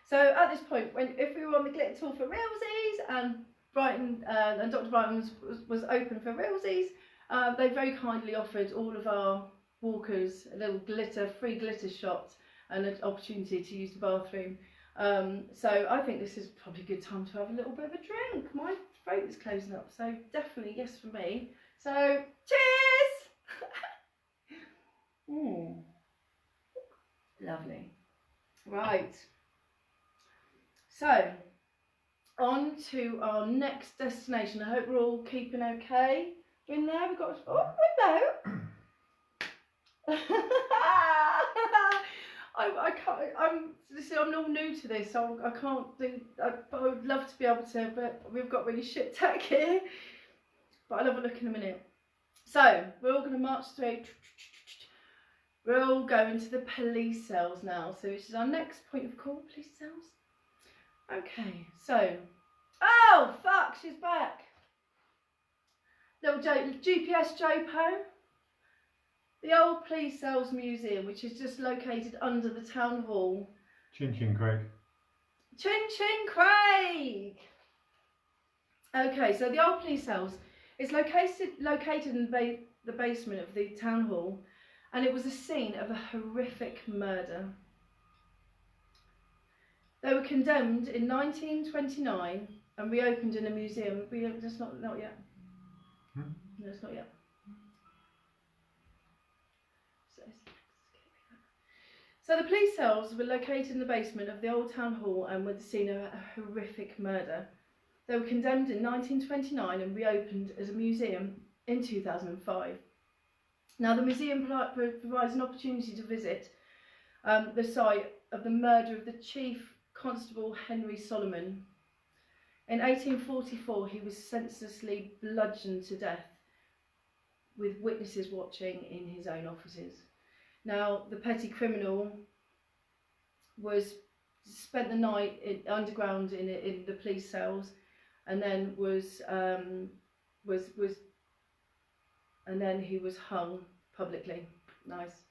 So at this point, if we were on the glitter tour for realsies and Brighton and Dr. Brighton was open for realsies, they very kindly offered all of our walkers a little free glitter shot and an opportunity to use the bathroom. So I think this is probably a good time to have a little bit of a drink. My throat is closing up, so definitely yes for me. So cheers! Lovely. Right. So on to our next destination. I hope we're all keeping okay. We're in there. We've got hello. I can't. I'm all new to this, so I can't do. I would love to be able to, but we've got really shit tech here. But I'll have a look in a minute. So we're all going to march through. We're all going to the police cells now. So this is our next point of call. Police cells. Okay. So, oh fuck, she's back. Little GPS Jopo. The old Police Cells Museum, which is just located under the town hall. Chin Chin Craig. Chin Chin Craig! Okay, so the old Police Cells is located in the basement of the town hall, and it was the scene of a horrific murder. They were condemned in 1929 and reopened in a museum. Just not yet. No, it's not yet. So the police cells were located in the basement of the old town hall and were the scene of a horrific murder. They were condemned in 1929 and reopened as a museum in 2005. Now the museum provides an opportunity to visit the site of the murder of the Chief Constable Henry Solomon. In 1844 he was senselessly bludgeoned to death, with witnesses watching in his own offices. Now, the petty criminal spent the night underground in the police cells, and then he was hung publicly. Nice.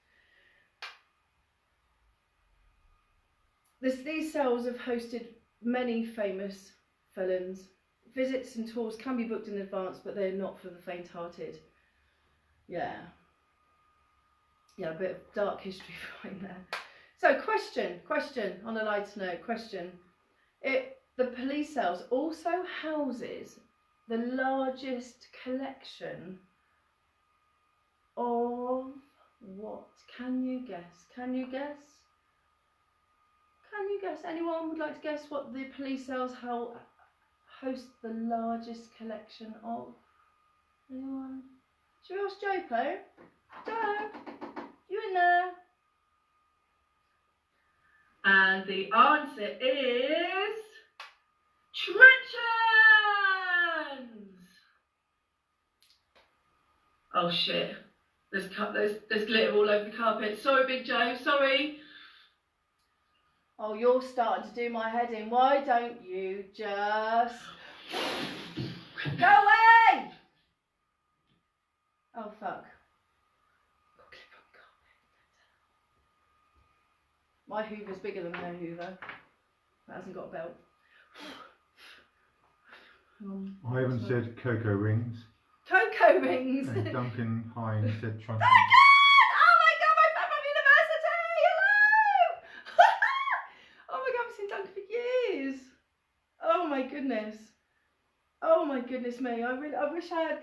These cells have hosted many famous felons. Visits and tours can be booked in advance, but they're not for the faint-hearted. Yeah, a bit of dark history right there. So question on a lighter note, question. The police cells also houses the largest collection of what? Can you guess? Anyone would like to guess what the police cells host the largest collection of? Anyone? Should we ask Jopo? Joe, you in there? And the answer is trenchers. Oh shit! There's glitter all over the carpet. Sorry, Big Joe. Sorry. Oh, you're starting to do my head in. Why don't you just Go away! Oh fuck. My Hoover's bigger than her Hoover. That hasn't got a belt. I haven't said cocoa rings. Cocoa rings! And Duncan Hines said trumpet. Duncan! Oh my god, my friend from university! Hello! Oh my god, I haven't seen Duncan for years. Oh my goodness. Oh my goodness me. I wish I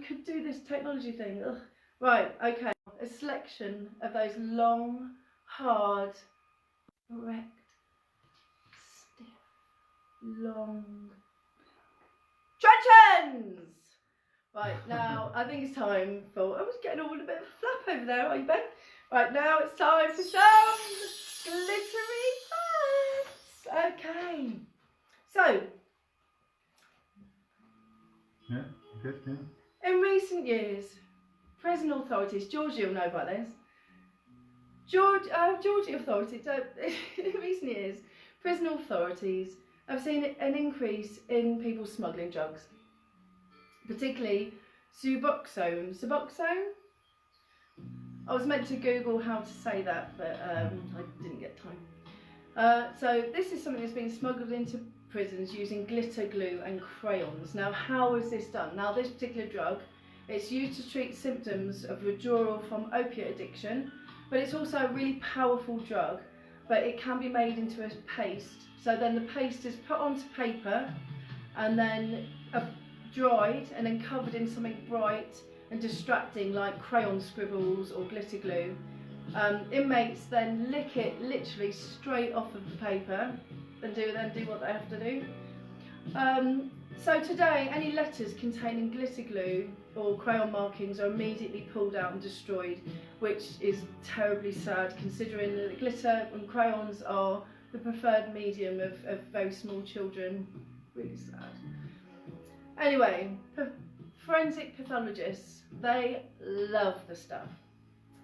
could do this technology thing. Ugh. Right, okay. A selection of those long, hard, erect, stiff, long truncheons! Right, now I think it's time for. I was getting all a bit of a flap over there, are you, Ben? Right, now it's time for some glittery facts. Okay. So, Yeah, good, yeah. in recent years, prison authorities, Georgia will know about this. Georgia authorities, in recent years, prison authorities have seen an increase in people smuggling drugs, particularly Suboxone. Suboxone? I was meant to Google how to say that, but I didn't get time. So this is something that's been smuggled into prisons using glitter glue and crayons. Now, how is this done? Now, this particular drug, it's used to treat symptoms of withdrawal from opiate addiction, but it's also a really powerful drug, but it can be made into a paste. So then the paste is put onto paper and then dried and then covered in something bright and distracting like crayon scribbles or glitter glue. Inmates then lick it literally straight off of the paper and then do what they have to do. So today, any letters containing glitter glue or crayon markings are immediately pulled out and destroyed, which is terribly sad considering that glitter and crayons are the preferred medium of very small children. Really sad. Anyway, forensic pathologists, they love the stuff.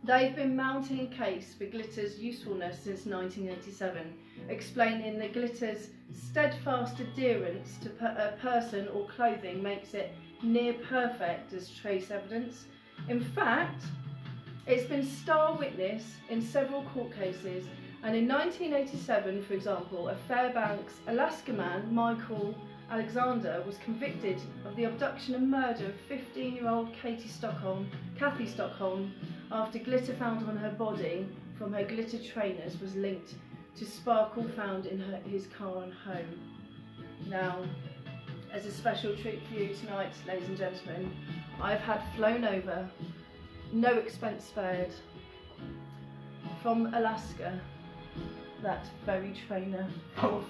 They've been mounting a case for glitter's usefulness since 1987, explaining that glitter's steadfast adherence to a person or clothing makes it near perfect as trace evidence. In fact, it's been star witness in several court cases, and in 1987, for example, a Fairbanks, Alaska man, Michael Alexander, was convicted of the abduction and murder of 15-year-old Kathy Stockholm, after glitter found on her body from her glitter trainers was linked to sparkle found in his car and home. Now, as a special treat for you tonight, ladies and gentlemen, I've had flown over, no expense spared, from Alaska, that very trainer, for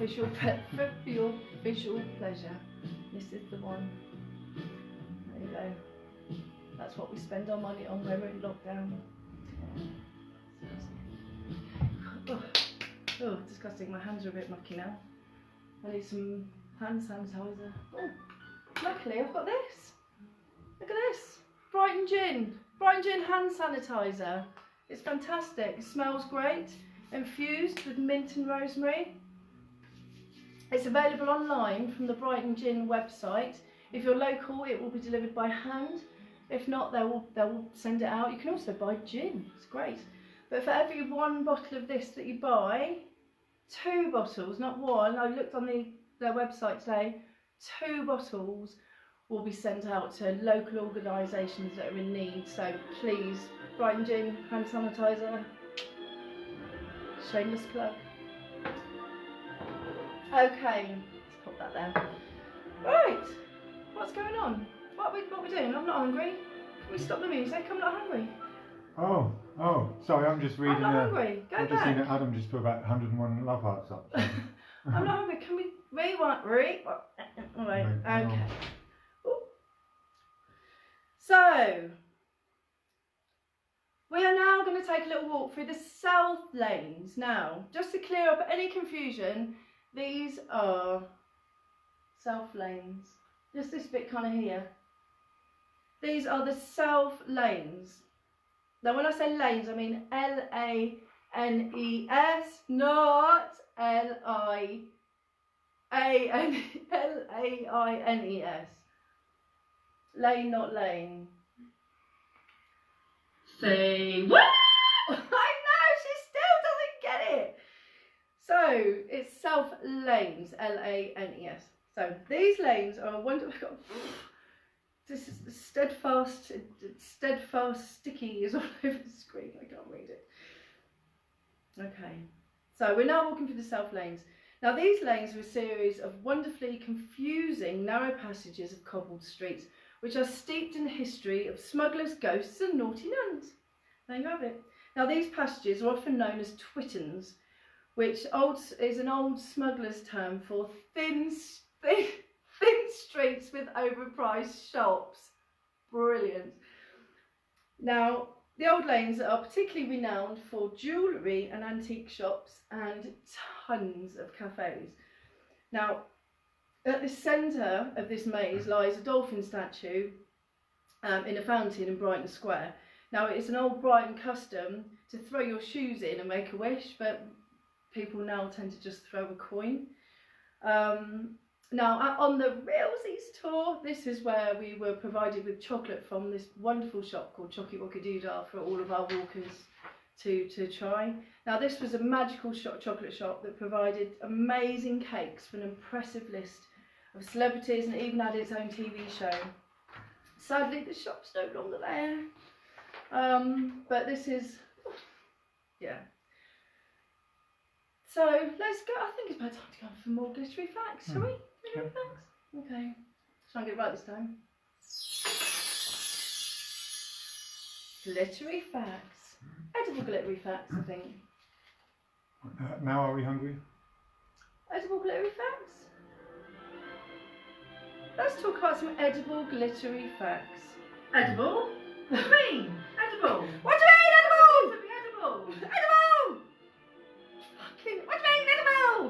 your visual pleasure. This is the one. There you go. That's what we spend our money on when we're in lockdown. Oh, disgusting. My hands are a bit mucky now. I need some hand sanitizer. Oh, luckily I've got this. Look at this. Brighton Gin. Brighton Gin hand sanitizer. It's fantastic. It smells great. Infused with mint and rosemary. It's available online from the Brighton Gin website. If you're local, it will be delivered by hand. If not, they'll send it out. You can also buy gin. It's great. But for every one bottle of this that you buy, 2 bottles, not one. I looked on their website today. 2 bottles will be sent out to local organisations that are in need. So please, Brighton Gin hand sanitizer. Shameless plug. Okay, let's pop that there. Right, what's going on? What are we doing? I'm not hungry. Can we stop the music? I'm not hungry. Oh, sorry, I'm just reading. I'm not hungry. Go I've back. just seen that Adam just put about 101 love hearts up. So. I'm not hungry. Can we rewind? Alright, okay. Ooh. So, we are now going to take a little walk through the south lanes. Now, just to clear up any confusion, these are south lanes. Just this bit kind of here. These are the south lanes. Now when I say lanes, I mean L-A-N-E-S, not L-I-A-N-E-S. Lane, not lane. Say what? I know, she still doesn't get it. So it's South Lanes, Lanes. So these lanes are a wonderful. This is steadfast sticky is all over the screen. I can't read it. Okay, so we're now walking through the South Lanes. Now these lanes are a series of wonderfully confusing narrow passages of cobbled streets, which are steeped in the history of smugglers, ghosts and naughty nuns. There you have it. Now these passages are often known as twittons, which is an old smuggler's term for thin streets with overpriced shops. Brilliant. Now, the old lanes are particularly renowned for jewellery and antique shops and tons of cafes. Now, at the centre of this maze lies a dolphin statue in a fountain in Brighton Square. Now, it's an old Brighton custom to throw your shoes in and make a wish, but people now tend to just throw a coin. Now, on the Realsies tour, this is where we were provided with chocolate from this wonderful shop called Chocky Wocky Doodah for all of our walkers to try. Now, this was a magical chocolate shop that provided amazing cakes for an impressive list of celebrities and even had its own TV show. Sadly, the shop's no longer there. But this is, yeah. So let's go. I think it's about time to go for more glittery facts, shall we? Glittery facts? Okay. Let's try and get it right this time. Glittery facts. Edible glittery facts, I think. Now are we hungry? Edible glittery facts? Let's talk about some edible glittery facts. Edible? What do you mean? Edible? What do you mean, edible? Edible? Edible! Fucking, what do you mean, edible?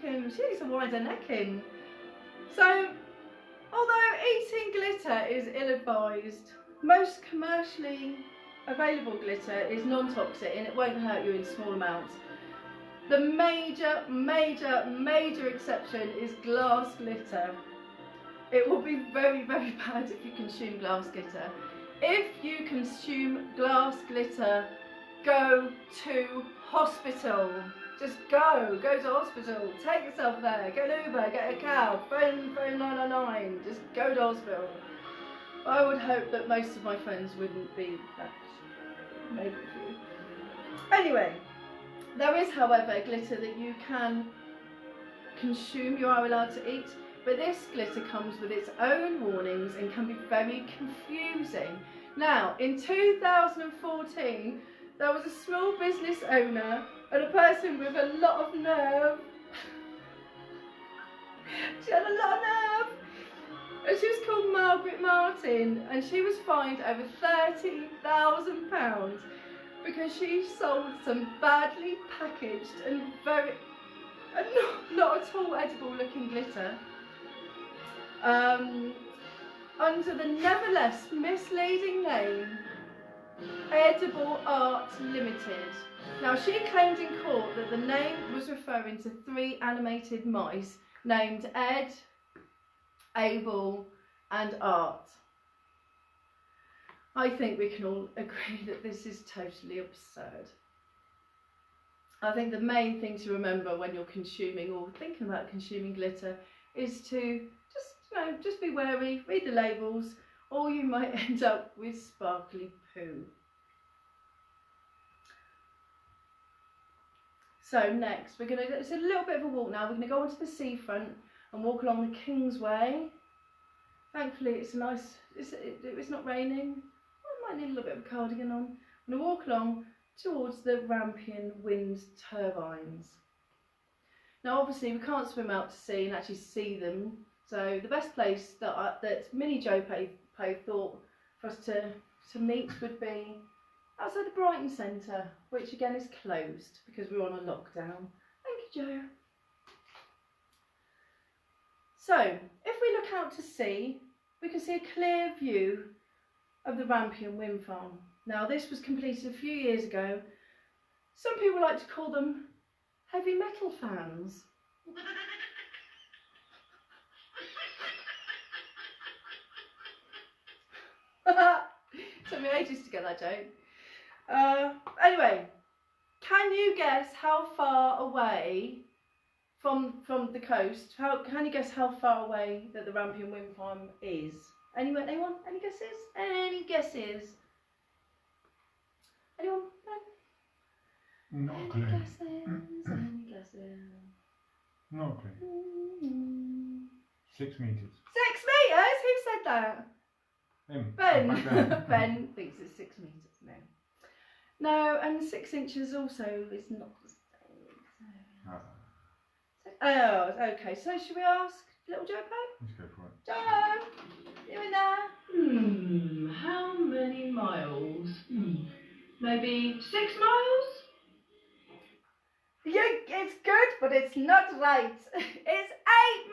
Fucking, she needs to wind her neck in. So, although eating glitter is ill-advised, most commercially available glitter is non-toxic and it won't hurt you in small amounts. The major exception is glass glitter. It will be very, very bad if you consume glass glitter. If you consume glass glitter, go to hospital. Just go to hospital. Take yourself there. Get an Uber, get a cab, phone 999. Just go to hospital. I would hope that most of my friends wouldn't be that. Maybe a few. Anyway, there is, however, glitter that you can consume, you are allowed to eat, but this glitter comes with its own warnings and can be very confusing. Now, in 2014, there was a small business owner and a person with a lot of nerve. She had a lot of nerve. And she was called Margaret Martin, and she was fined over £30,000 because she sold some badly packaged and not at all edible looking glitter under the nevertheless misleading name Edible Art Limited. Now, she claimed in court that the name was referring to 3 animated mice named Ed, Abel and Art. I think we can all agree that this is totally absurd. I think the main thing to remember when you're consuming or thinking about consuming glitter is to just be wary, read the labels, or you might end up with sparkly poo. So next, it's a little bit of a walk now. We're going to go onto the seafront and walk along the Kingsway. Thankfully, it's nice. It's not raining. I might need a little bit of a cardigan on. I'm going to walk along towards the Rampion wind turbines. Now, obviously, we can't swim out to sea and actually see them. So the best place that Minnie Jo thought for us to meet would be outside the Brighton Centre, which again is closed because we're on a lockdown. Thank you, Jo. So, if we look out to sea, we can see a clear view of the Rampion wind farm. Now, this was completed a few years ago. Some people like to call them heavy metal fans. Took me ages to get that joke. Anyway, can you guess how far away from the coast? Can you guess how far away that the Rampion wind farm is? Anyone? Any guesses? Any guesses? Anyone? Not a Any clue. guesses? Any guesses? Not a clue. 6 meters. 6 meters? Who said that? Him. Ben. Back there. Ben thinks it's 6 meters now. No, and 6 inches also is not the same. Ah, Oh, okay. So should we ask little Joe Peg? let's go for it. Joe, you in there? How many miles? Maybe 6 miles? Yeah, it's good, but it's not right. It's 8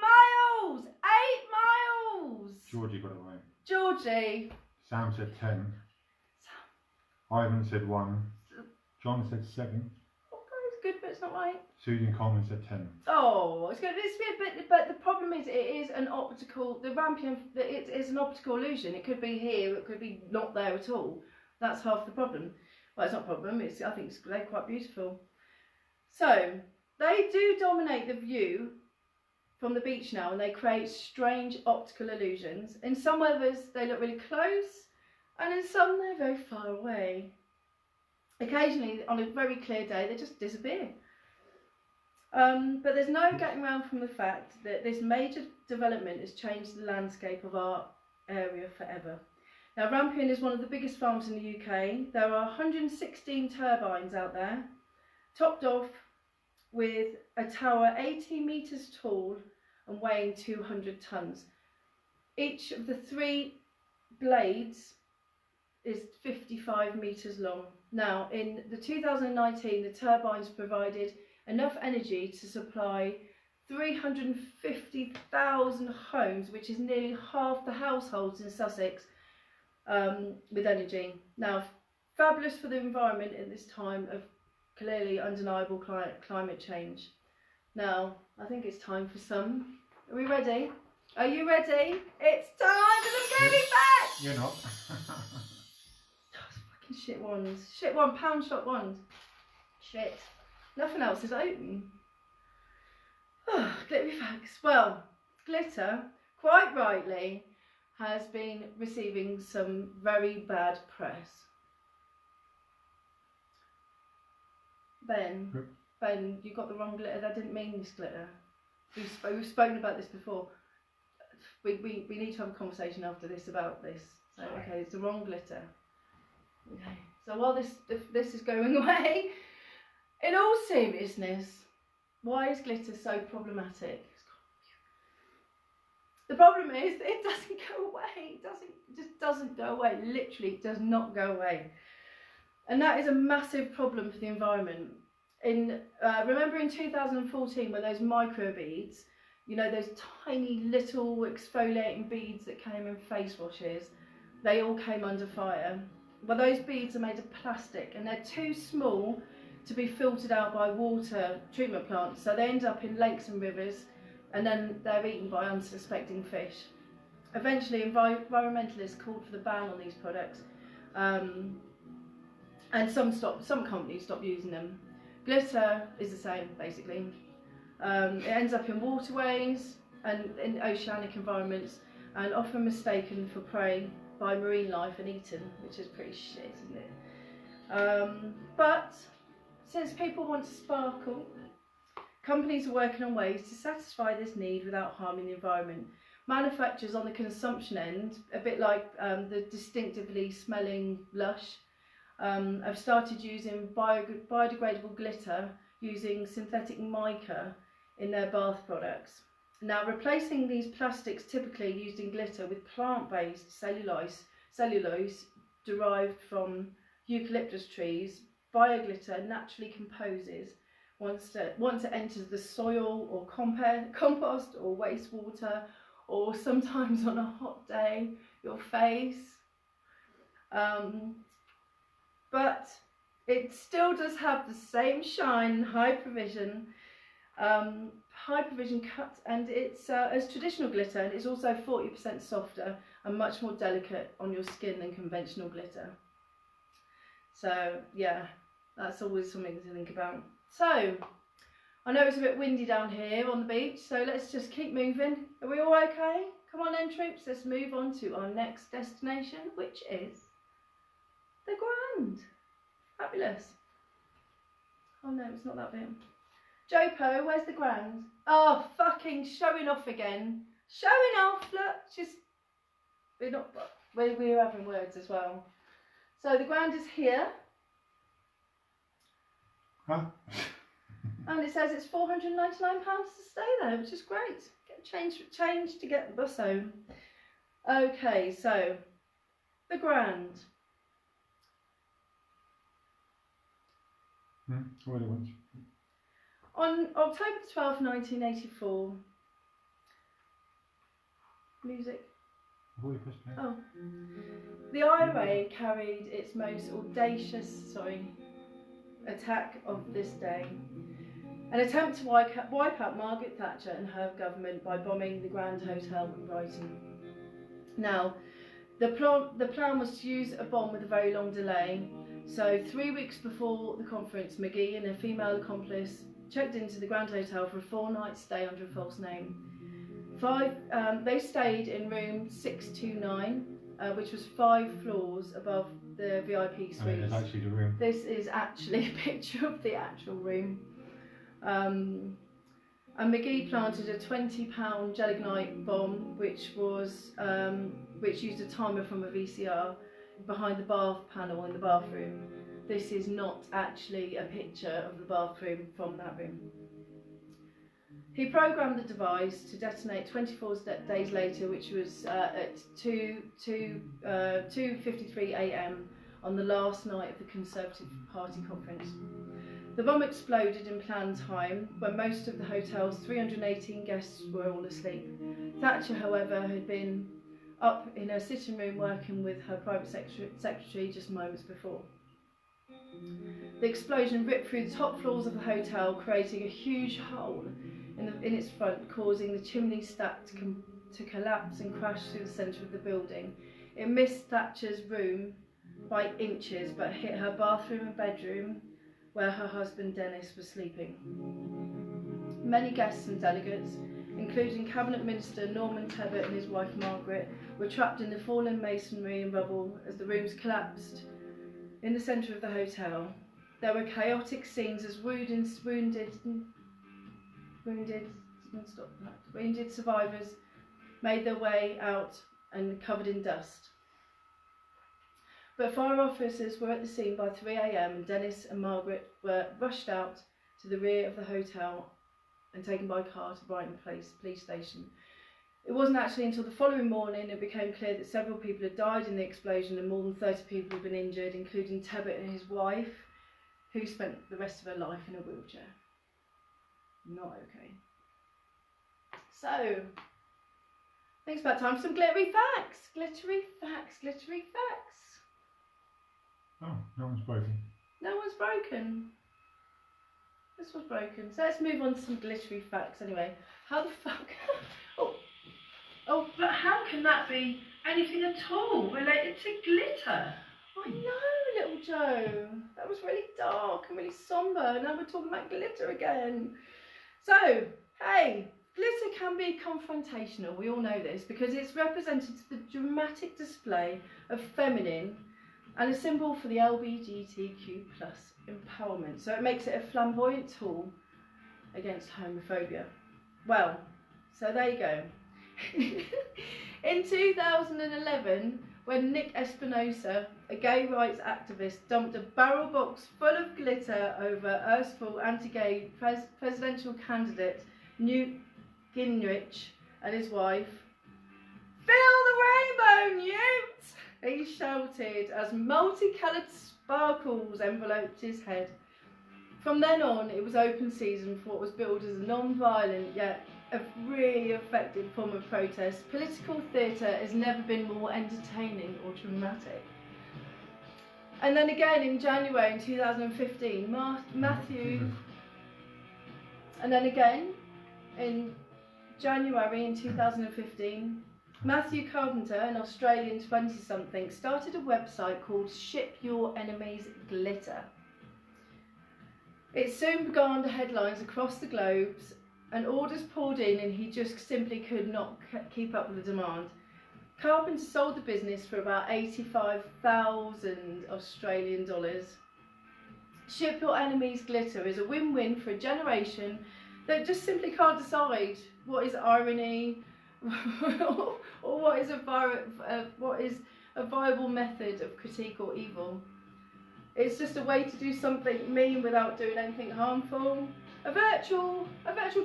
miles. 8 miles. Georgie got it right. Georgie. Sam said 10. Ivan said 1. John said 7. Okay, it's good, but it's not right. Susan Coleman said 10. Oh, it's going to be a bit, but the problem is it is an optical, the Rampion, it is an optical illusion. It could be here, it could be not there at all. That's half the problem. Well, it's not a problem, I think they're quite beautiful. So, they do dominate the view from the beach now, and they create strange optical illusions. In some weathers, they look really close, and in some, they're very far away. Occasionally, on a very clear day, they just disappear. But there's no getting around from the fact that this major development has changed the landscape of our area forever. Now, Rampion is one of the biggest farms in the UK. There are 116 turbines out there, topped off with a tower 80 metres tall and weighing 200 tonnes. Each of the 3 blades is 55 metres long. Now, in the 2019, the turbines provided enough energy to supply 350,000 homes, which is nearly half the households in Sussex, with energy. Now, fabulous for the environment in this time of clearly undeniable climate change. Now, I think it's time for some. Are we ready? Are you ready? It's time for the movie facts! You're not. Fucking shit ones. Shit one, pound shot ones. Shit. Nothing else is open. Glittery facts. Well, glitter, quite rightly, has been receiving some very bad press. Ben, Yep. Ben, you got the wrong glitter. That didn't mean this glitter. We've spoken about this before. We need to have a conversation after this about this. So, okay, it's the wrong glitter. Okay. So while this is going away, in all seriousness, why is glitter so problematic? The problem is it doesn't go away. It just doesn't go away. Literally, does not go away. And that is a massive problem for the environment. Remember in 2014 when those microbeads, you know, those tiny little exfoliating beads that came in face washes, they all came under fire. Well, those beads are made of plastic and they're too small to be filtered out by water treatment plants, so they end up in lakes and rivers, and then they're eaten by unsuspecting fish. Eventually, environmentalists called for the ban on these products, and some companies stopped using them. Glitter is the same, basically. It ends up in waterways and in oceanic environments, and often mistaken for prey by marine life and eaten, which is pretty shit, isn't it? But since people want to sparkle, companies are working on ways to satisfy this need without harming the environment. Manufacturers on the consumption end, a bit like the distinctively smelling Lush, have started using biodegradable glitter using synthetic mica in their bath products. Now, replacing these plastics typically used in glitter with plant-based cellulose derived from eucalyptus trees, bioglitter naturally composes once it enters the soil or compost or wastewater, or sometimes on a hot day, your face. But it still does have the same shine and high High precision cut, and it's as traditional glitter, and it's also 40% softer and much more delicate on your skin than conventional glitter. So yeah, that's always something to think about. So I know it's a bit windy down here on the beach, so let's just keep moving. Are we all okay? Come on then, troops, let's move on to our next destination, which is the Grand. Fabulous. Oh no, it's not that bit. Jopo, where's the Grand? Oh, fucking showing off again. Showing off, look, we're having words as well. So the Grand is here. Huh? And it says it's £499 to stay there, which is great. Get change to get the bus home. Okay, so the Grand. What do you want? On October 12th, 1984. Music. Oh. The IRA carried its most audacious attack of this day. An attempt to wipe out Margaret Thatcher and her government by bombing the Grand Hotel in Brighton. Now, the plan was to use a bomb with a very long delay. So 3 weeks before the conference, McGee and a female accomplice checked into the Grand Hotel for a 4-night stay under a false name. They stayed in room 629, which was 5 floors above the VIP suites. It's actually the room. This is actually a picture of the actual room. And McGee planted a 20-pound gelignite bomb, which used a timer from a VCR behind the bath panel in the bathroom. This is not actually a picture of the bathroom from that room. He programmed the device to detonate 24 days later, which was at 2:53 a.m. on the last night of the Conservative Party conference. The bomb exploded in planned time when most of the hotel's 318 guests were all asleep. Thatcher, however, had been up in her sitting room working with her private secretary just moments before. The explosion ripped through the top floors of the hotel, creating a huge hole in its front, causing the chimney stack to collapse and crash through the centre of the building. It missed Thatcher's room by inches, but hit her bathroom and bedroom, where her husband Dennis was sleeping. Many guests and delegates, including Cabinet Minister Norman Tebbit and his wife Margaret, were trapped in the fallen masonry and rubble as the rooms collapsed in the centre of the hotel. There were chaotic scenes as wounded survivors made their way out and covered in dust. But fire officers were at the scene by 3 a.m. and Dennis and Margaret were rushed out to the rear of the hotel and taken by car to Brighton police station. It wasn't actually until the following morning it became clear that several people had died in the explosion and more than 30 people had been injured, including Tebbit and his wife, who spent the rest of her life in a wheelchair. Not okay. So, I think it's about time for some glittery facts. Glittery facts. Oh, no one's broken. No one's broken. This was broken. So let's move on to some glittery facts anyway. How the fuck? Oh, But how can that be anything at all related to glitter? I know, little Joe. That was really dark and really sombre. Now we're talking about glitter again. So, hey, glitter can be confrontational. We all know this because it's represented the dramatic display of feminine and a symbol for the LGBTQ+ empowerment. So it makes it a flamboyant tool against homophobia. Well, so there you go. In 2011, when Nick Espinosa, a gay rights activist, dumped a barrel box full of glitter over erstwhile anti-gay presidential candidate Newt Gingrich and his wife, "Feel the rainbow, Newt!" he shouted as multicoloured sparkles enveloped his head. From then on, it was open season for what was billed as a non-violent yet a really effective form of protest. Political theatre has never been more entertaining or dramatic. And then again in January in 2015, And then again, in January in 2015, Matthew Carpenter, an Australian 20-something, started a website called Ship Your Enemies Glitter. It soon garnered headlines across the globe, and orders poured in, and he just simply could not keep up with the demand. Carpenter sold the business for about 85,000 Australian dollars. Ship Your Enemies Glitter is a win-win for a generation that just simply can't decide what is irony or what is a viable method of critique or evil. It's just a way to do something mean without doing anything harmful. A virtual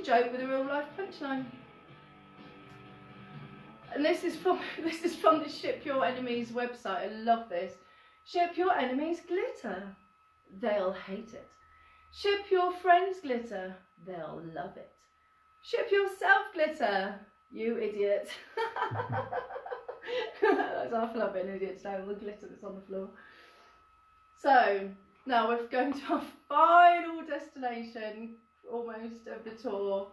joke with a real life punchline. And this is from the Ship Your Enemies website. I love this. Ship your enemies glitter. They'll hate it. Ship your friends glitter. They'll love it. Ship yourself glitter. You idiot. That's I feel like being an idiot today with the glitter that's on the floor. So now we're going to our final destination almost of the tour.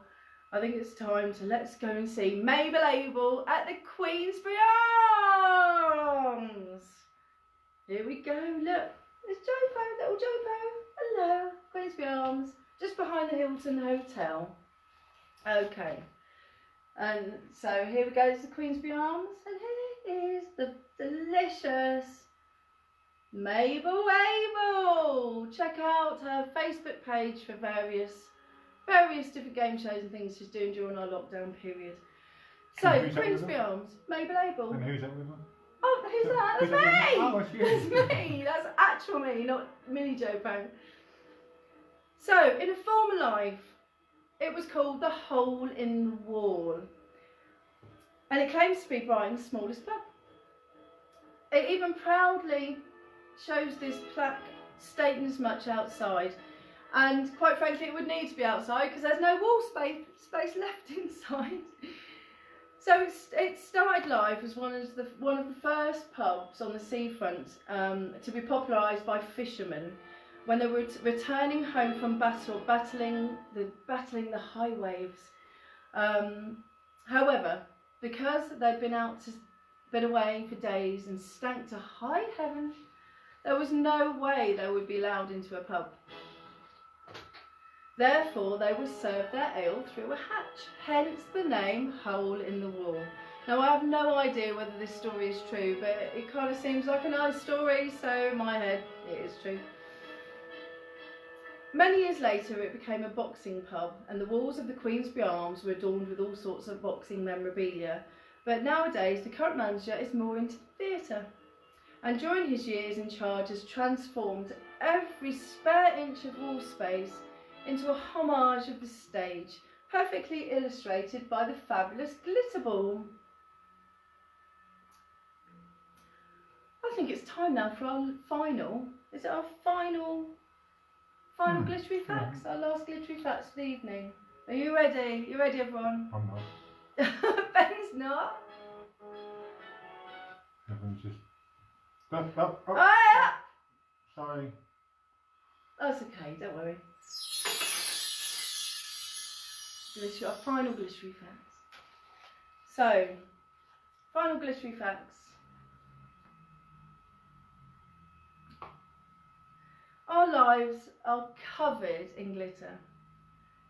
I think it's time to let's go and see Mabel Abel at the Queensbury Arms. Here we go, look, there's Jopo, little Jopo. Hello, Queensbury Arms, just behind the Hilton Hotel. Okay, and so here we go, it's the Queensbury Arms, and here is the delicious Mabel Abel. Check out her Facebook page for various different game shows and things she's doing during our lockdown period. So, Queensbury Arms, Mabel Abel. And who's that with her? Oh, who's that? That's me! Oh, it's you. That's me! That's actual me, not mini Joe Brown. So, in a former life, it was called the Hole in the Wall. And it claims to be Brighton's smallest pub. It even proudly shows this plaque stating as much outside. And quite frankly, it would need to be outside because there's no wall space left inside. So it started life as one of the first pubs on the seafront to be popularised by fishermen when they were returning home from battling the high waves. However, because they'd been away for days and stank to high heaven, there was no way they would be allowed into a pub. Therefore, they would serve their ale through a hatch, hence the name Hole in the Wall. Now, I have no idea whether this story is true, but it kind of seems like a nice story, so in my head, it is true. Many years later, it became a boxing pub, and the walls of the Queensbury Arms were adorned with all sorts of boxing memorabilia. But nowadays, the current manager is more into theatre, and during his years in charge has transformed every spare inch of wall space into a homage of the stage, perfectly illustrated by the fabulous glitter ball. I think it's time now for our final, is it our final glittery facts? Our last glittery facts for the evening. Are you ready? You ready, everyone? I'm not. Ben's not. Everyone's just... Oh, Ah! sorry. That's okay, don't worry. Our final glittery facts. So, final glittery facts. Our lives are covered in glitter.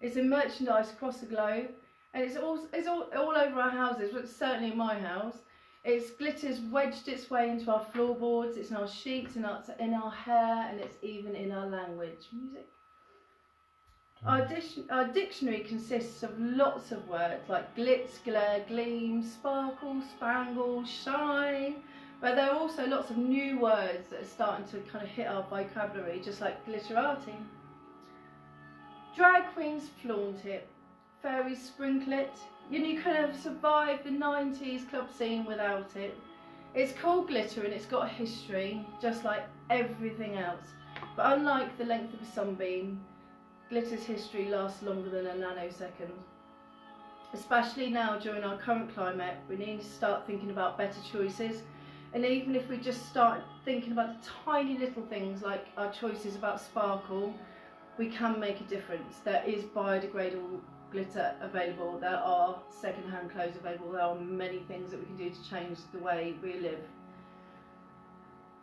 It's in merchandise across the globe, and it's all over our houses, but certainly in my house. Glitter's wedged its way into our floorboards, it's in our sheets, in our hair, and it's even in our language. Music. Our dictionary consists of lots of words like glitz, glare, gleam, sparkle, spangle, shine, but there are also lots of new words that are starting to kind of hit our vocabulary, just like glitterati. Drag queens flaunt it, fairies sprinkle it, you could have survived the 90s club scene without it. It's called glitter and it's got a history, just like everything else, but unlike the length of a sunbeam, glitter's history lasts longer than a nanosecond. Especially now during our current climate, we need to start thinking about better choices. And even if we just start thinking about the tiny little things like our choices about sparkle, we can make a difference. There is biodegradable glitter available, there are second-hand clothes available, there are many things that we can do to change the way we live.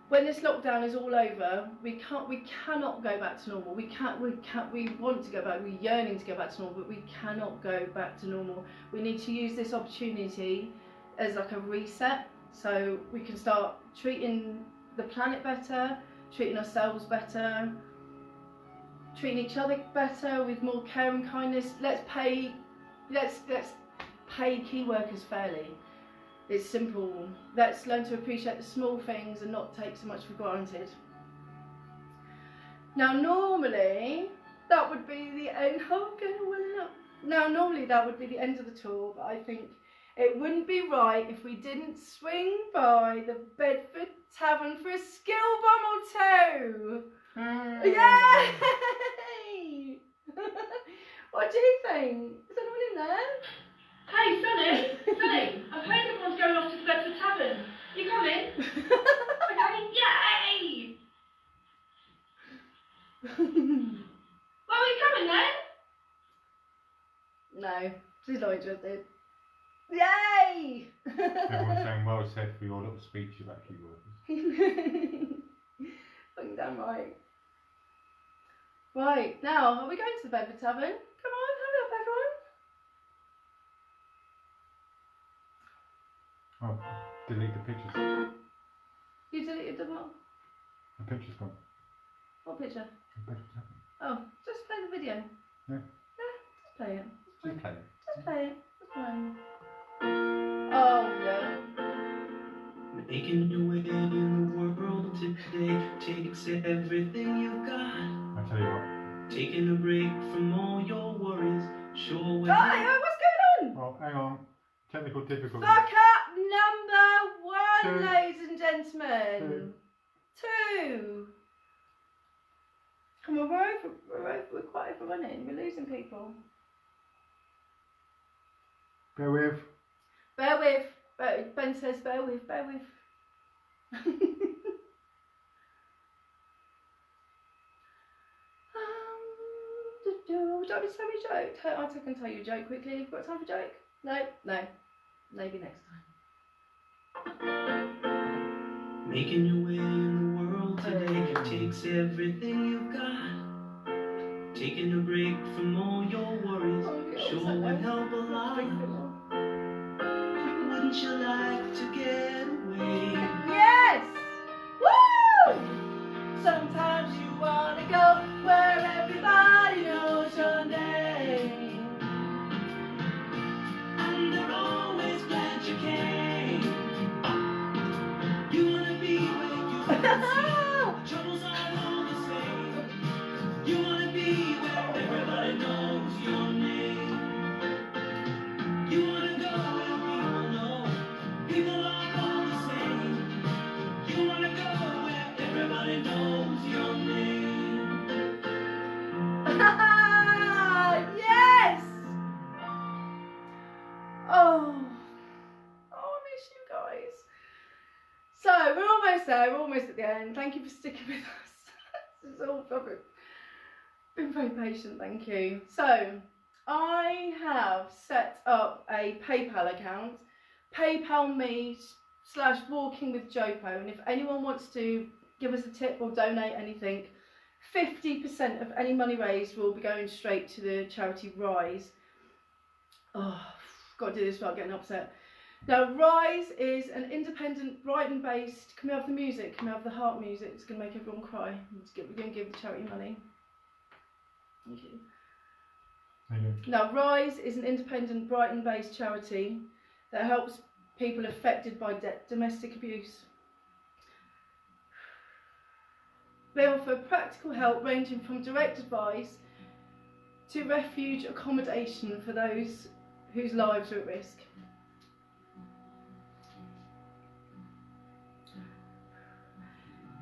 When this lockdown is all over, we cannot go back to normal. We want to go back, we're yearning to go back to normal, but we cannot go back to normal. We need to use this opportunity as like a reset, so we can start treating the planet better, treating ourselves better, treating each other better with more care and kindness. Let's pay key workers fairly. It's simple. Let's learn to appreciate the small things and not take so much for granted. Now normally that would be the end. Oh, I'm getting well up. Now normally that would be the end of the tour, but I think it wouldn't be right if we didn't swing by the Bedford Tavern for a skill bomb or two. Yay! What do you think? Is anyone in there? Hey, Sonny, I've heard everyone's going off to the Bedford Tavern. You coming? Okay, yay! Well, are you coming then? No, she's not interested. Yay! Everyone's saying well said for your little speech about key workers. Fucking damn right. Right, now, are we going to the Bedford Tavern? Come on, hurry up everyone. Oh, delete the pictures. You deleted the what? The picture's gone. What picture? The picture's gone. Oh, just play the video. Yeah. Just play it. Just play it. Just play it. Just play it. Oh no. Making your way in the world today takes everything you've got. I tell you what. Taking a break from all your worries, sure will. Oh, what's going on? Oh, hang on. Technical difficulty. Fuck up number 1, Two. ladies and gentlemen. 2. Come on, we're quite overrunning. We're losing people. Bear with. Bear with. Ben says bear with. Do you want me to tell me a joke? I can tell you a joke quickly. You've got time for a joke? No? Maybe next time. Making your way in the world today takes everything you've got. Taking a break from all your worries, sure would help a lot. Wouldn't you like to get away? Yes! Woo! Sometimes you wanna go where everybody knows your name. And they're always glad you came. You wanna be where you can see. Troubles are all the same. You wanna be where everybody knows your name. You wanna go where people know. People are all the same. You wanna go where everybody knows your name. Yes! Oh, I miss you guys. So we're almost there. We're almost at the end. Thank you for sticking with us. This is all I've been very patient. Thank you. So I have set up a PayPal account. PayPal me /walking with Jopo, and if anyone wants to give us a tip or donate anything, 50% of any money raised will be going straight to the charity Rise. Oh, got to do this without getting upset. Now, Rise is an independent Brighton-based. Can we have the music? Can we have the heart music? It's going to make everyone cry. We're going to give the charity money. Thank you. Thank you. Now, Rise is an independent Brighton-based charity that helps people affected by domestic abuse. They offer practical help ranging from direct advice to refuge accommodation for those whose lives are at risk.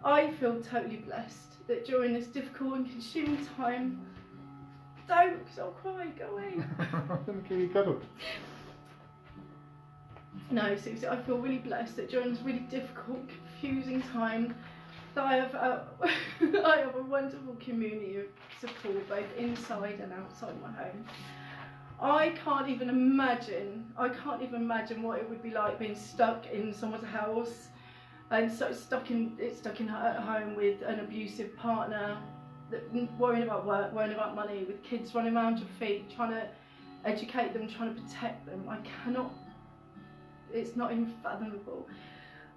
I feel totally blessed that during this difficult and consuming time, don't, because I'll cry, go away. I'm going to give you a cuddle. No, seriously, I feel really blessed that during this really difficult, confusing time, that I have I have a wonderful community of support both inside and outside my home. I can't even imagine what it would be like being stuck in someone's house and so stuck in at home with an abusive partner, worrying about work, worrying about money, with kids running around your feet, trying to educate them, trying to protect them. I cannot, it's not even fathomable.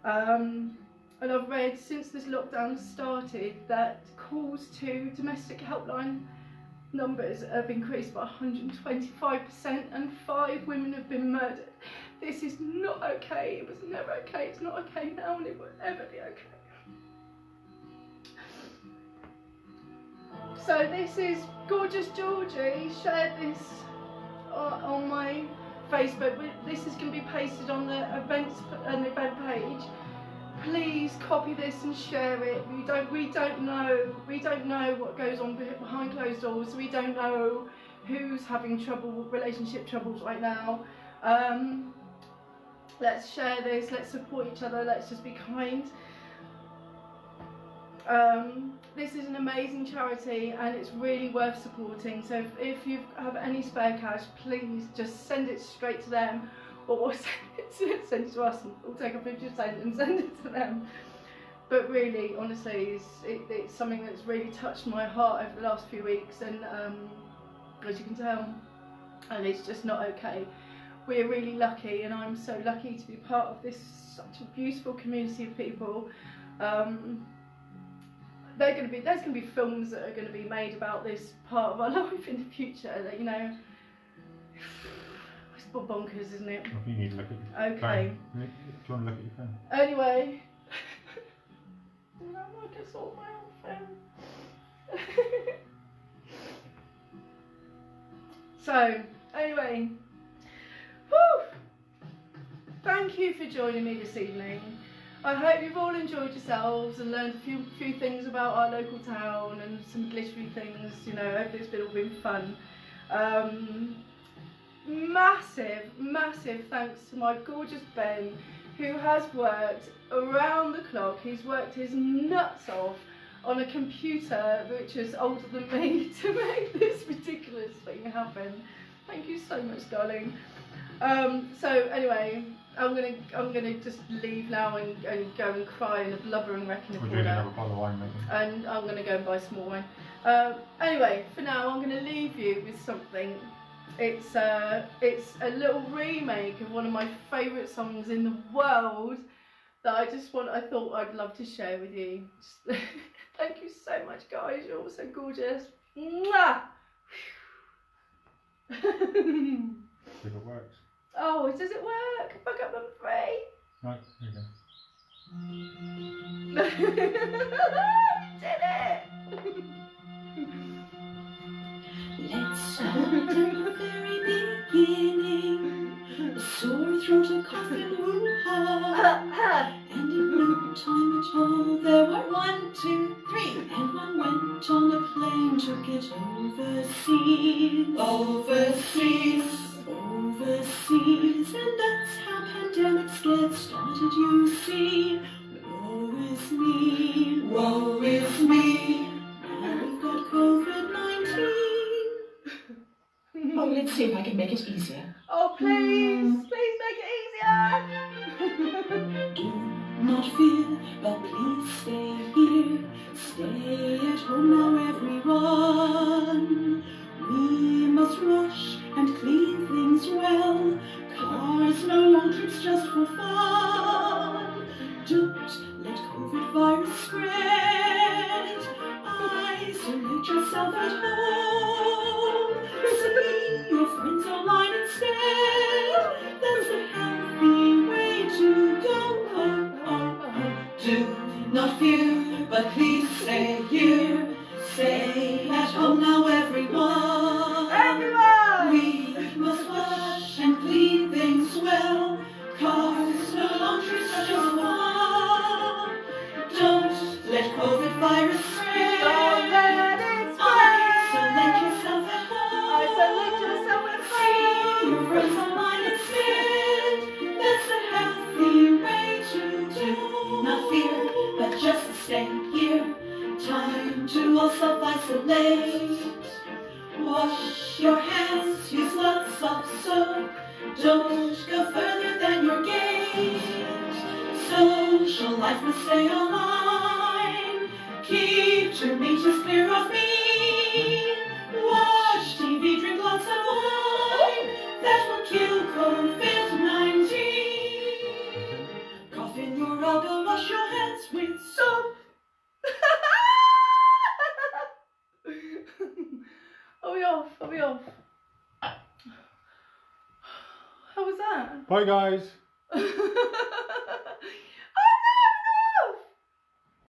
And I've read since this lockdown started that calls to domestic helpline numbers have increased by 125% and 5 women have been murdered. This is not okay. It was never okay. It's not okay now and it will never be okay. So this is Gorgeous Georgie. Shared this on my Facebook. This is going to be pasted on the event page. Please copy this and share it. We don't know what goes on behind closed doors. We don't know who's having relationship troubles right now. Let's share this. Let's support each other. Let's just be kind. This is an amazing charity and it's really worth supporting. So if you have any spare cash, please just send it straight to them. Or send it to us and we'll take a 50% and send it to them. But really, honestly, it's something that's really touched my heart over the last few weeks, and as you can tell, and it's just not okay. We're really lucky, and I'm so lucky to be part of this such a beautiful community of people. There's going to be films that are going to be made about this part of our life in the future. That, you know. It's bonkers, isn't it? I think you need to look at your Okay. phone. Do you want to look at your phone? Anyway. No, I just saw my own phone. So, anyway. Whew. Thank you for joining me this evening. I hope you've all enjoyed yourselves and learned a few things about our local town and some glittery things. You know, I hope it's all been fun. Massive thanks to my gorgeous Ben, who has worked around the clock. He's worked his nuts off on a computer which is older than me to make this ridiculous thing happen. Thank you so much, darling. So anyway, I'm gonna just leave now and go and cry in a blubbering wreck in a We're corner. doing another bottle of wine, maybe. And I'm gonna go and buy some more wine. Anyway, for now, I'm gonna leave you with something. It's a little remake of one of my favourite songs in the world that I thought I'd love to share with you. Thank you so much, guys. You're all so gorgeous. Mwah! See if it works. Oh, does it work? Fuck up number 3. Right, here you You did it! Let's start at the very beginning. A sore throat, a cough, and hoo-ha. And in no time at all, there were 1, 2, 3. And one went on a plane to get overseas. Overseas. And that's how pandemics get started, you see. Woe is me. Now we've got COVID-19. Oh, let's see if I can make it easier. Oh, please make it easier. Do not fear, but please stay here. Stay at home now, everyone. We must wash and clean things well. Cars, no long trips just for fun. Don't let COVID virus spread. Isolate yourself at home. See your friends online instead. That's a healthy way to go. Do not fear, but please stay here. Stay at home now, everyone. We must wash and clean things well. Cars, no long trips, just for fun. Don't let COVID virus spread. Don't let it spread. Isolate to all self-isolate. Wash your hands, use lots of soap. Don't go further than your gate. Social life must stay online. Keep your beaches clear of me. Watch TV, drink lots of wine. That will kill COVID-19. Cough in your elbow, wash your hands with soap. Are we off? Are we off? How was that? Bye, guys.